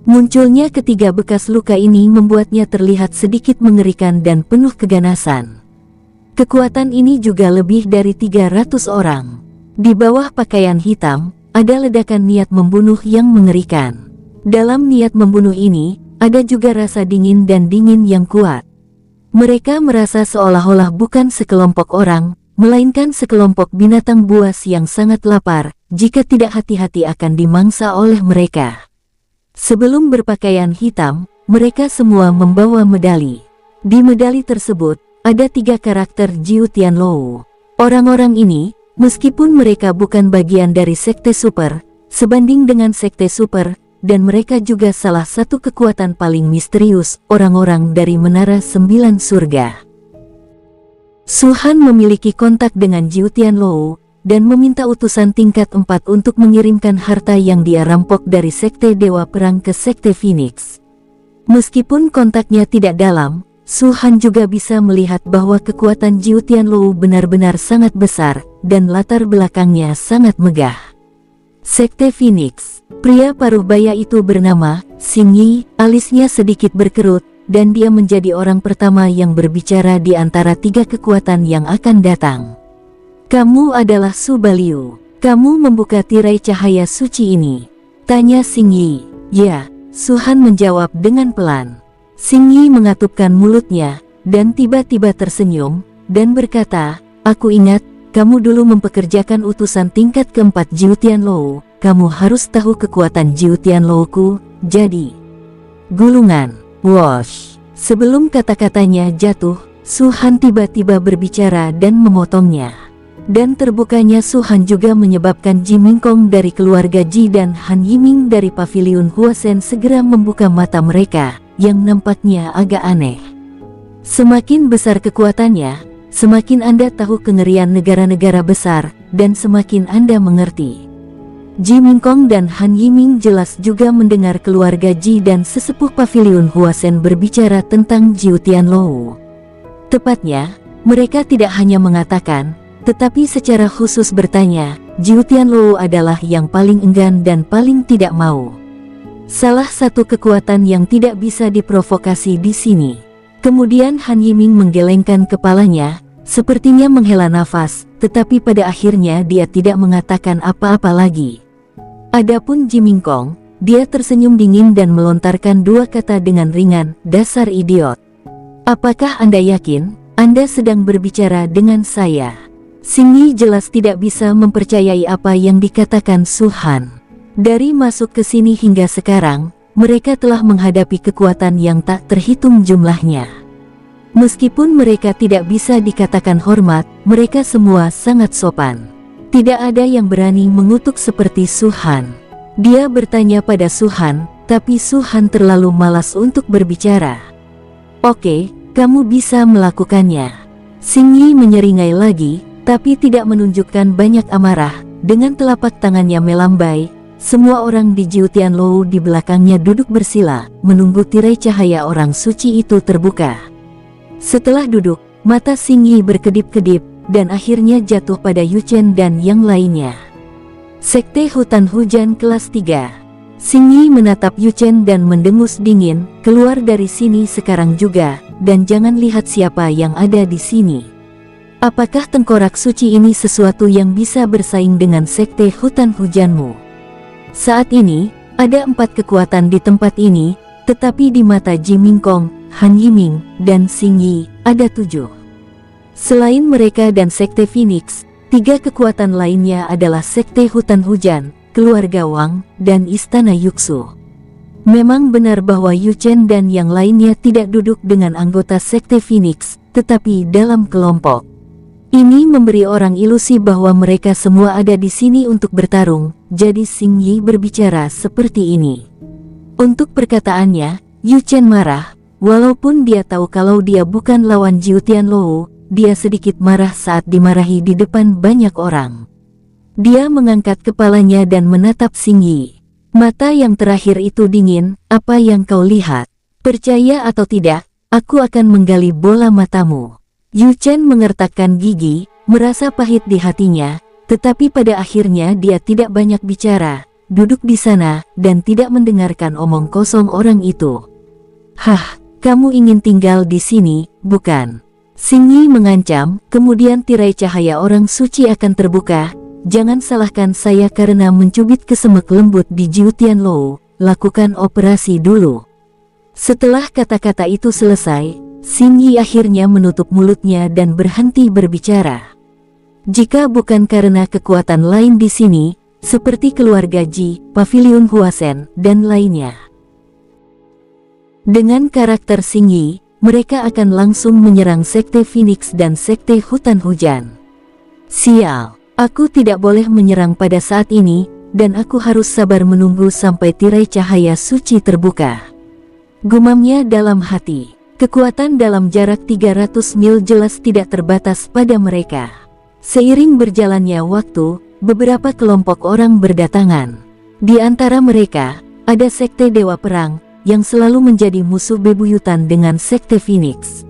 Munculnya ketiga bekas luka ini membuatnya terlihat sedikit mengerikan dan penuh keganasan. Kekuatan ini juga lebih dari 300 orang. Di bawah pakaian hitam, ada ledakan niat membunuh yang mengerikan. Dalam niat membunuh ini, ada juga rasa dingin dan dingin yang kuat. Mereka merasa seolah-olah bukan sekelompok orang, melainkan sekelompok binatang buas yang sangat lapar, jika tidak hati-hati akan dimangsa oleh mereka. Sebelum berpakaian hitam, mereka semua membawa medali. Di medali tersebut, ada 3 karakter Jiu Tianlou. Orang-orang ini, meskipun mereka bukan bagian dari Sekte Super, sebanding dengan Sekte Super, dan mereka juga salah satu kekuatan paling misterius, orang-orang dari Menara 9 Surga. Su-han memiliki kontak dengan Jiu Tianlou, dan meminta utusan tingkat 4 untuk mengirimkan harta yang dia rampok dari Sekte Dewa Perang ke Sekte Phoenix. Meskipun kontaknya tidak dalam, Su-han juga bisa melihat bahwa kekuatan Jiu Tianlou benar-benar sangat besar, dan latar belakangnya sangat megah. Sekte Phoenix. Pria paruh baya itu bernama Xing Yi, alisnya sedikit berkerut, dan dia menjadi orang pertama yang berbicara di antara 3 kekuatan yang akan datang. Kamu adalah Su Baliu. Kamu membuka tirai cahaya suci ini? Tanya Xing Yi. Ya, Su-han menjawab dengan pelan. Xing Yi mengatupkan mulutnya, dan tiba-tiba tersenyum, dan berkata, aku ingat, kamu dulu mempekerjakan utusan tingkat keempat Jiu Tianlou. Kamu harus tahu kekuatan Jiu Tianlou-ku, jadi. Gulungan. Wosh. Sebelum kata-katanya jatuh, Su-han tiba-tiba berbicara dan memotongnya. Dan terbukanya Su-han juga menyebabkan Ji Mingkong dari keluarga Ji dan Han Yiming dari Paviliun Huasen segera membuka mata mereka, yang nampaknya agak aneh. Semakin besar kekuatannya, semakin Anda tahu kengerian negara-negara besar, dan semakin Anda mengerti. Ji Mingkong dan Han Yiming jelas juga mendengar keluarga Ji dan sesepuh paviliun Huasen berbicara tentang Jiu Tianlou. Tepatnya, mereka tidak hanya mengatakan, tetapi secara khusus bertanya, Jiu Tianlou adalah yang paling enggan dan paling tidak mau. Salah satu kekuatan yang tidak bisa diprovokasi di sini. Kemudian Han Yiming menggelengkan kepalanya, sepertinya menghela nafas, tetapi pada akhirnya dia tidak mengatakan apa-apa lagi. Adapun Ji Mingkong, dia tersenyum dingin dan melontarkan dua kata dengan ringan, "Dasar idiot. Apakah Anda yakin Anda sedang berbicara dengan saya?" Xing Yi jelas tidak bisa mempercayai apa yang dikatakan Su Han. Dari masuk ke sini hingga sekarang, mereka telah menghadapi kekuatan yang tak terhitung jumlahnya. Meskipun mereka tidak bisa dikatakan hormat, mereka semua sangat sopan. Tidak ada yang berani mengutuk seperti Su Han. Dia bertanya pada Su Han, tapi Su Han terlalu malas untuk berbicara. "Oke, kamu bisa melakukannya." Xing Yi menyeringai lagi, tapi tidak menunjukkan banyak amarah. Dengan telapak tangannya melambai, semua orang di Jiu Tianlou di belakangnya duduk bersila, menunggu tirai cahaya orang suci itu terbuka. Setelah duduk, mata Xing Yi berkedip-kedip, dan akhirnya jatuh pada Yu Chen dan yang lainnya. Sekte Hutan Hujan kelas 3. Xing Yi menatap Yu Chen dan mendengus dingin, "Keluar dari sini sekarang juga, dan jangan lihat siapa yang ada di sini. Apakah tengkorak suci ini sesuatu yang bisa bersaing dengan Sekte Hutan Hujanmu?" Saat ini, ada 4 kekuatan di tempat ini, tetapi di mata Ji Mingkong, Han Yiming, dan Xing Yi, ada 7. Selain mereka dan Sekte Phoenix, 3 kekuatan lainnya adalah Sekte Hutan Hujan, keluarga Wang, dan Istana Yuxu. Memang benar bahwa Yu Chen dan yang lainnya tidak duduk dengan anggota Sekte Phoenix, tetapi dalam kelompok. Ini memberi orang ilusi bahwa mereka semua ada di sini untuk bertarung, jadi Xing Yi berbicara seperti ini. Untuk perkataannya, Yu Chen marah, walaupun dia tahu kalau dia bukan lawan Jiu Tianlou, dia sedikit marah saat dimarahi di depan banyak orang. Dia mengangkat kepalanya dan menatap Xing Yi. Mata yang terakhir itu dingin, "Apa yang kau lihat? Percaya atau tidak, aku akan menggali bola matamu." Yu Chen mengertakkan gigi, merasa pahit di hatinya, tetapi pada akhirnya dia tidak banyak bicara, duduk di sana, dan tidak mendengarkan omong kosong orang itu. "Hah, kamu ingin tinggal di sini, bukan?" Xing Yi mengancam, kemudian tirai cahaya orang suci akan terbuka. "Jangan salahkan saya karena mencubit kesemek lembut di Jiu Tianlou, lakukan operasi dulu." Setelah kata-kata itu selesai, Xing Yi akhirnya menutup mulutnya dan berhenti berbicara. Jika bukan karena kekuatan lain di sini, seperti keluarga Ji, paviliun Huasen, dan lainnya. Dengan karakter Xing Yi, mereka akan langsung menyerang Sekte Phoenix dan Sekte Hutan Hujan. Sial, aku tidak boleh menyerang pada saat ini, dan aku harus sabar menunggu sampai tirai cahaya suci terbuka. Gumamnya dalam hati. Kekuatan dalam jarak 300 mil jelas tidak terbatas pada mereka. Seiring berjalannya waktu, beberapa kelompok orang berdatangan. Di antara mereka, ada Sekte Dewa Perang, yang selalu menjadi musuh bebuyutan dengan Sekte Phoenix.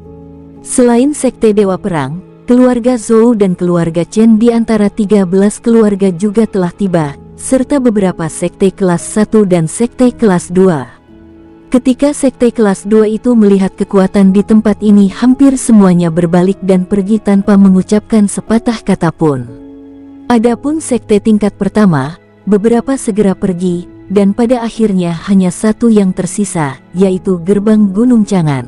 Selain Sekte Dewa Perang, keluarga Zhou dan keluarga Chen di antara 13 keluarga juga telah tiba, serta beberapa Sekte kelas 1 dan Sekte kelas 2. Ketika Sekte kelas 2 itu melihat kekuatan di tempat ini, hampir semuanya berbalik dan pergi tanpa mengucapkan sepatah kata pun. Adapun Sekte tingkat pertama, beberapa segera pergi, dan pada akhirnya hanya satu yang tersisa, yaitu Gerbang Gunung Chang'an.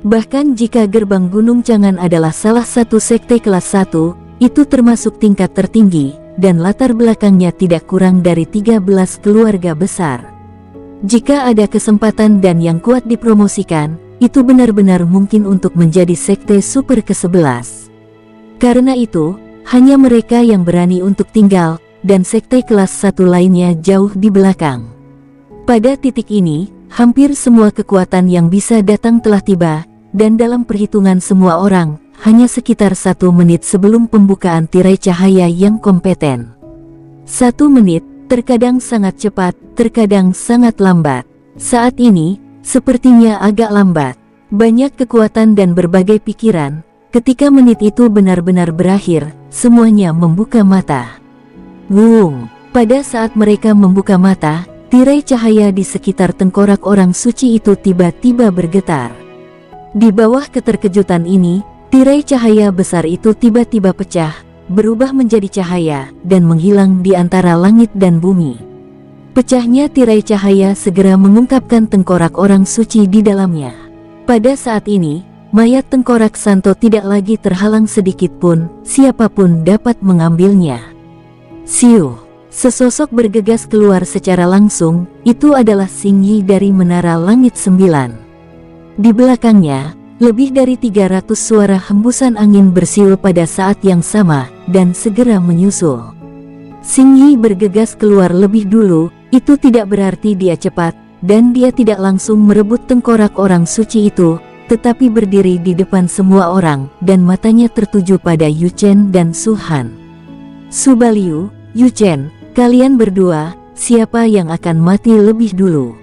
Bahkan jika Gerbang Gunung Chang'an adalah salah satu Sekte kelas 1, itu termasuk tingkat tertinggi, dan latar belakangnya tidak kurang dari 13 keluarga besar. Jika ada kesempatan dan yang kuat dipromosikan, itu benar-benar mungkin untuk menjadi Sekte Super ke-11. Karena itu, hanya mereka yang berani untuk tinggal, dan Sekte kelas 1 lainnya jauh di belakang. Pada titik ini, hampir semua kekuatan yang bisa datang telah tiba, dan dalam perhitungan semua orang, hanya sekitar 1 menit sebelum pembukaan tirai cahaya yang kompeten. 1 menit, terkadang sangat cepat, terkadang sangat lambat. Saat ini, sepertinya agak lambat. Banyak kekuatan dan berbagai pikiran. Ketika menit itu benar-benar berakhir, semuanya membuka mata. Wung! Pada saat mereka membuka mata, tirai cahaya di sekitar tengkorak orang suci itu tiba-tiba bergetar. Di bawah keterkejutan ini, tirai cahaya besar itu tiba-tiba pecah, berubah menjadi cahaya, dan menghilang di antara langit dan bumi. Pecahnya tirai cahaya segera mengungkapkan tengkorak orang suci di dalamnya. Pada saat ini, mayat tengkorak Santo tidak lagi terhalang sedikit pun, siapapun dapat mengambilnya. Siuh! Sesosok bergegas keluar secara langsung, itu adalah Xingyi dari Menara Langit 9. Di belakangnya, lebih dari 300 suara hembusan angin bersiul pada saat yang sama, dan segera menyusul. Xingyi bergegas keluar lebih dulu, itu tidak berarti dia cepat, dan dia tidak langsung merebut tengkorak orang suci itu, tetapi berdiri di depan semua orang, dan matanya tertuju pada Yu Chen dan Su Han. Su Baliu, Yu Chen, kalian berdua, siapa yang akan mati lebih dulu?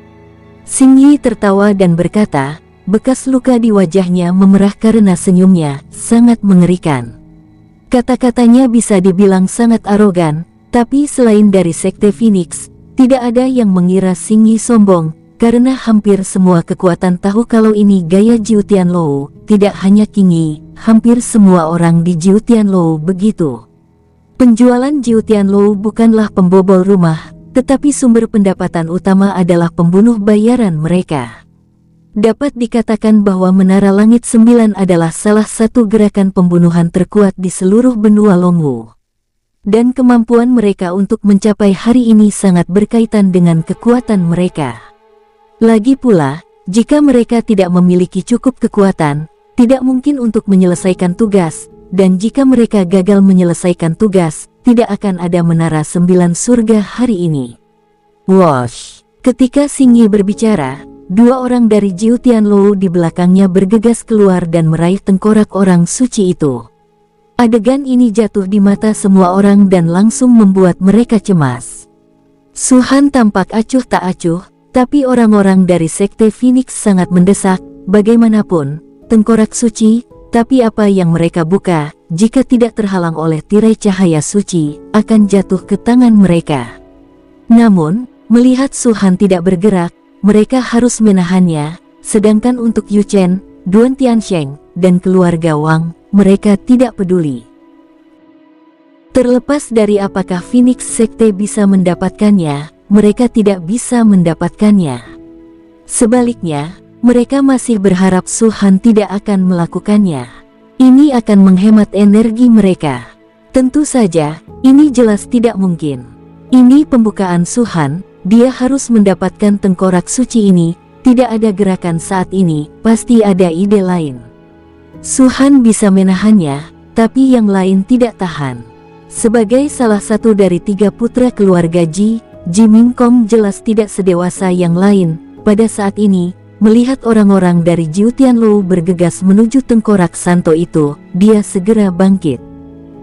Xingyi tertawa dan berkata, bekas luka di wajahnya memerah karena senyumnya sangat mengerikan. Kata-katanya bisa dibilang sangat arogan, tapi selain dari Sekte Phoenix, tidak ada yang mengira Xingyi sombong, karena hampir semua kekuatan tahu kalau ini gaya Jiu Tianlou. Tidak hanya Qingyi, hampir semua orang di Jiu Tianlou begitu. Penjualan Jiu Tianlou bukanlah pembobol rumah, tetapi sumber pendapatan utama adalah pembunuh bayaran mereka. Dapat dikatakan bahwa Menara Langit 9 adalah salah satu gerakan pembunuhan terkuat di seluruh benua Longwu. Dan kemampuan mereka untuk mencapai hari ini sangat berkaitan dengan kekuatan mereka. Lagi pula, jika mereka tidak memiliki cukup kekuatan, tidak mungkin untuk menyelesaikan tugas, dan jika mereka gagal menyelesaikan tugas, tidak akan ada Menara 9 surga hari ini. Wosh! Ketika Xingyi berbicara, 2 orang dari Jiu Tianlou di belakangnya bergegas keluar dan meraih tengkorak orang suci itu. Adegan ini jatuh di mata semua orang dan langsung membuat mereka cemas. Su Han tampak acuh tak acuh, tapi orang-orang dari Sekte Phoenix sangat mendesak, bagaimanapun, tengkorak suci, tapi apa yang mereka buka, jika tidak terhalang oleh tirai cahaya suci, akan jatuh ke tangan mereka. Namun, melihat Su Han tidak bergerak, mereka harus menahannya, sedangkan untuk Yu Chen, Duan Tiansheng, dan keluarga Wang, mereka tidak peduli. Terlepas dari apakah Phoenix Sekte bisa mendapatkannya, mereka tidak bisa mendapatkannya. Sebaliknya, mereka masih berharap Su Han tidak akan melakukannya. Ini akan menghemat energi mereka. Tentu saja, ini jelas tidak mungkin. Ini pembukaan Su Han. Dia harus mendapatkan tengkorak suci ini, tidak ada gerakan saat ini, pasti ada ide lain. Su Han bisa menahannya, tapi yang lain tidak tahan. Sebagai salah satu dari 3 putra keluarga Ji Mingkong jelas tidak sedewasa yang lain. Pada saat ini, melihat orang-orang dari Jiu Tianlou bergegas menuju tengkorak Santo itu, dia segera bangkit.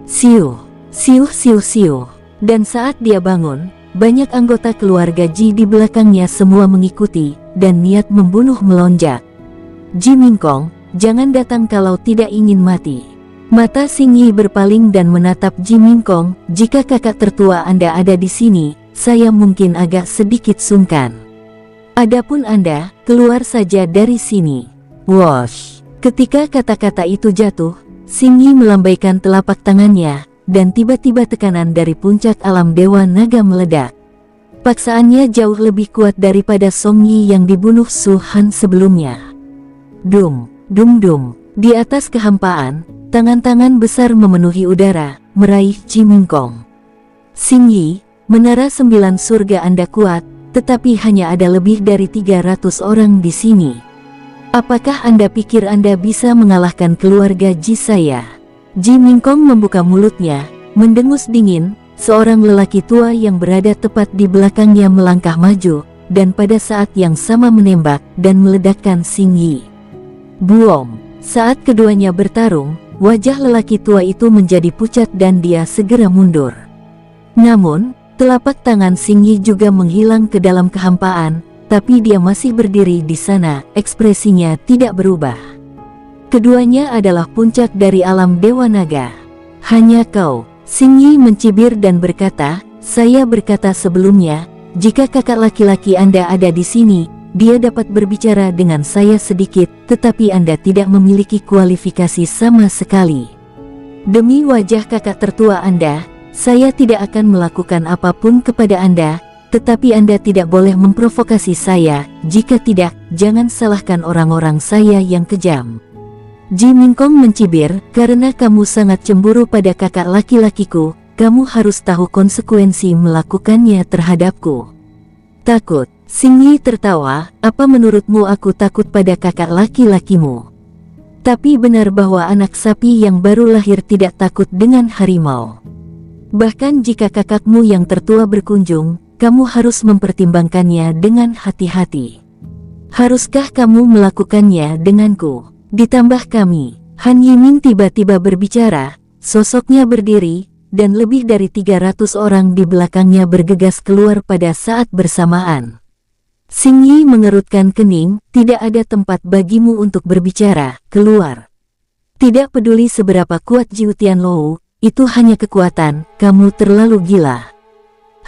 Siuh, siuh, siuh, siuh. Dan saat dia bangun, banyak anggota keluarga Ji di belakangnya semua mengikuti, dan niat membunuh melonjak. Ji Mingkong, jangan datang kalau tidak ingin mati. Mata Xingyi berpaling dan menatap Ji Mingkong, jika kakak tertua Anda ada di sini, saya mungkin agak sedikit sungkan. Adapun Anda, keluar saja dari sini. Wosh! Ketika kata-kata itu jatuh, Xingyi melambaikan telapak tangannya, dan tiba-tiba tekanan dari puncak alam Dewa Naga meledak. Paksaannya jauh lebih kuat daripada Song Yi yang dibunuh Su Han sebelumnya. Dum, dum dum, di atas kehampaan, tangan-tangan besar memenuhi udara, meraih Ji Mingkong. Xingyi, Menara 9 surga Anda kuat, tetapi hanya ada lebih dari 300 orang di sini. Apakah Anda pikir Anda bisa mengalahkan keluarga Ji saya? Ji Mingkong membuka mulutnya, mendengus dingin. Seorang lelaki tua yang berada tepat di belakangnya melangkah maju, dan pada saat yang sama menembak dan meledakkan Xingyi. Buom! Saat keduanya bertarung, wajah lelaki tua itu menjadi pucat dan dia segera mundur. Namun, telapak tangan Xingyi juga menghilang ke dalam kehampaan, tapi dia masih berdiri di sana, ekspresinya tidak berubah. Keduanya adalah puncak dari alam Dewa Naga. Hanya kau, Xingyi mencibir dan berkata, saya berkata sebelumnya, jika kakak laki-laki Anda ada di sini, dia dapat berbicara dengan saya sedikit, tetapi Anda tidak memiliki kualifikasi sama sekali. Demi wajah kakak tertua Anda, saya tidak akan melakukan apapun kepada Anda, tetapi Anda tidak boleh memprovokasi saya, jika tidak, jangan salahkan orang-orang saya yang kejam. Ji Mingkong mencibir, karena kamu sangat cemburu pada kakak laki-lakiku, kamu harus tahu konsekuensi melakukannya terhadapku. Takut? Xingyi tertawa, apa menurutmu aku takut pada kakak laki-lakimu? Tapi benar bahwa anak sapi yang baru lahir tidak takut dengan harimau. Bahkan jika kakakmu yang tertua berkunjung, kamu harus mempertimbangkannya dengan hati-hati. Haruskah kamu melakukannya denganku? Ditambah kami, Han Yiming tiba-tiba berbicara, sosoknya berdiri, dan lebih dari 300 orang di belakangnya bergegas keluar pada saat bersamaan. Xingyi mengerutkan kening, tidak ada tempat bagimu untuk berbicara, keluar. Tidak peduli seberapa kuat Jiu Tianlou, itu hanya kekuatan, kamu terlalu gila.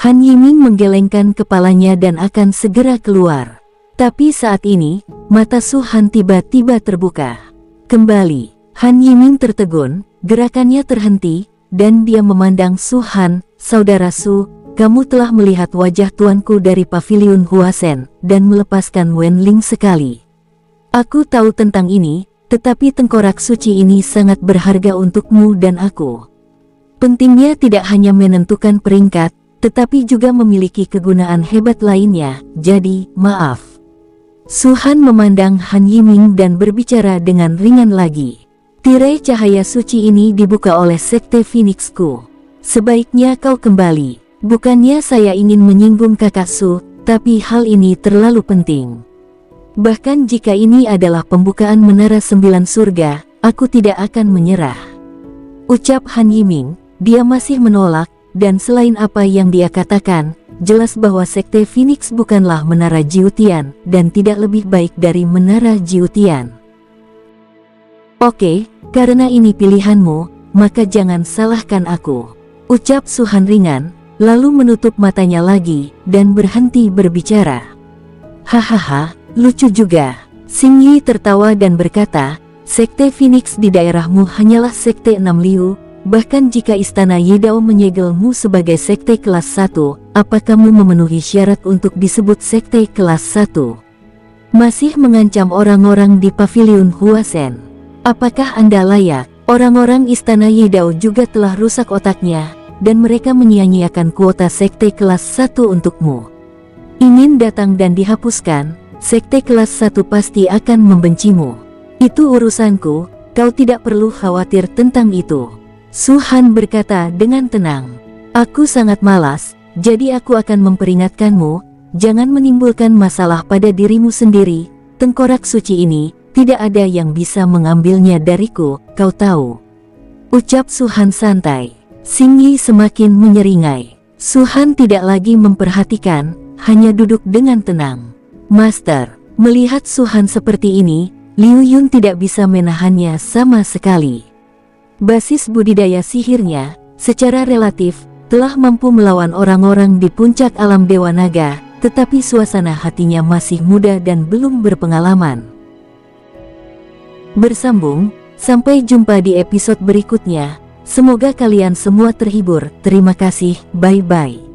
Han Yiming menggelengkan kepalanya dan akan segera keluar. Tapi saat ini, mata Su Han tiba-tiba terbuka. Kembali, Han Yiming tertegun, gerakannya terhenti, dan dia memandang Su Han, saudara Su, kamu telah melihat wajah tuanku dari paviliun Huasen, dan melepaskan Wen Ling sekali. Aku tahu tentang ini, tetapi tengkorak suci ini sangat berharga untukmu dan aku. Pentingnya tidak hanya menentukan peringkat, tetapi juga memiliki kegunaan hebat lainnya, jadi, maaf. Su Han memandang Han Yiming dan berbicara dengan ringan lagi. Tirai cahaya suci ini dibuka oleh Sekte Phoenixku. Sebaiknya kau kembali. Bukannya saya ingin menyinggung kakak Su, tapi hal ini terlalu penting. Bahkan jika ini adalah pembukaan Menara 9 Surga, aku tidak akan menyerah. Ucap Han Yiming, dia masih menolak, dan selain apa yang dia katakan, jelas bahwa Sekte Phoenix bukanlah Menara Jiutian, dan tidak lebih baik dari Menara Jiutian. Oke, karena ini pilihanmu, maka jangan salahkan aku. Ucap Su Han ringan, lalu menutup matanya lagi, dan berhenti berbicara. Hahaha, lucu juga. Xingyi tertawa dan berkata, Sekte Phoenix di daerahmu hanyalah Sekte 6 Liu, bahkan jika Istana Yidao menyegelmu sebagai Sekte kelas 1, apa kamu memenuhi syarat untuk disebut Sekte kelas 1? Masih mengancam orang-orang di paviliun Huasen. Apakah Anda layak? Orang-orang Istana Yidao juga telah rusak otaknya, dan mereka menyia-nyiakan kuota Sekte kelas 1 untukmu. Ingin datang dan dihapuskan, Sekte kelas 1 pasti akan membencimu. Itu urusanku, kau tidak perlu khawatir tentang itu. Su Han berkata dengan tenang. Aku sangat malas, jadi aku akan memperingatkanmu, jangan menimbulkan masalah pada dirimu sendiri. Tengkorak suci ini, tidak ada yang bisa mengambilnya dariku, kau tahu. Ucap Su Han santai. Xingyi semakin menyeringai. Su Han tidak lagi memperhatikan, hanya duduk dengan tenang. Master, melihat Su Han seperti ini, Liu Yun tidak bisa menahannya sama sekali. Basis budidaya sihirnya, secara relatif, telah mampu melawan orang-orang di puncak alam Dewa Naga, tetapi suasana hatinya masih muda dan belum berpengalaman. Bersambung, sampai jumpa di episode berikutnya. Semoga kalian semua terhibur. Terima kasih, bye-bye.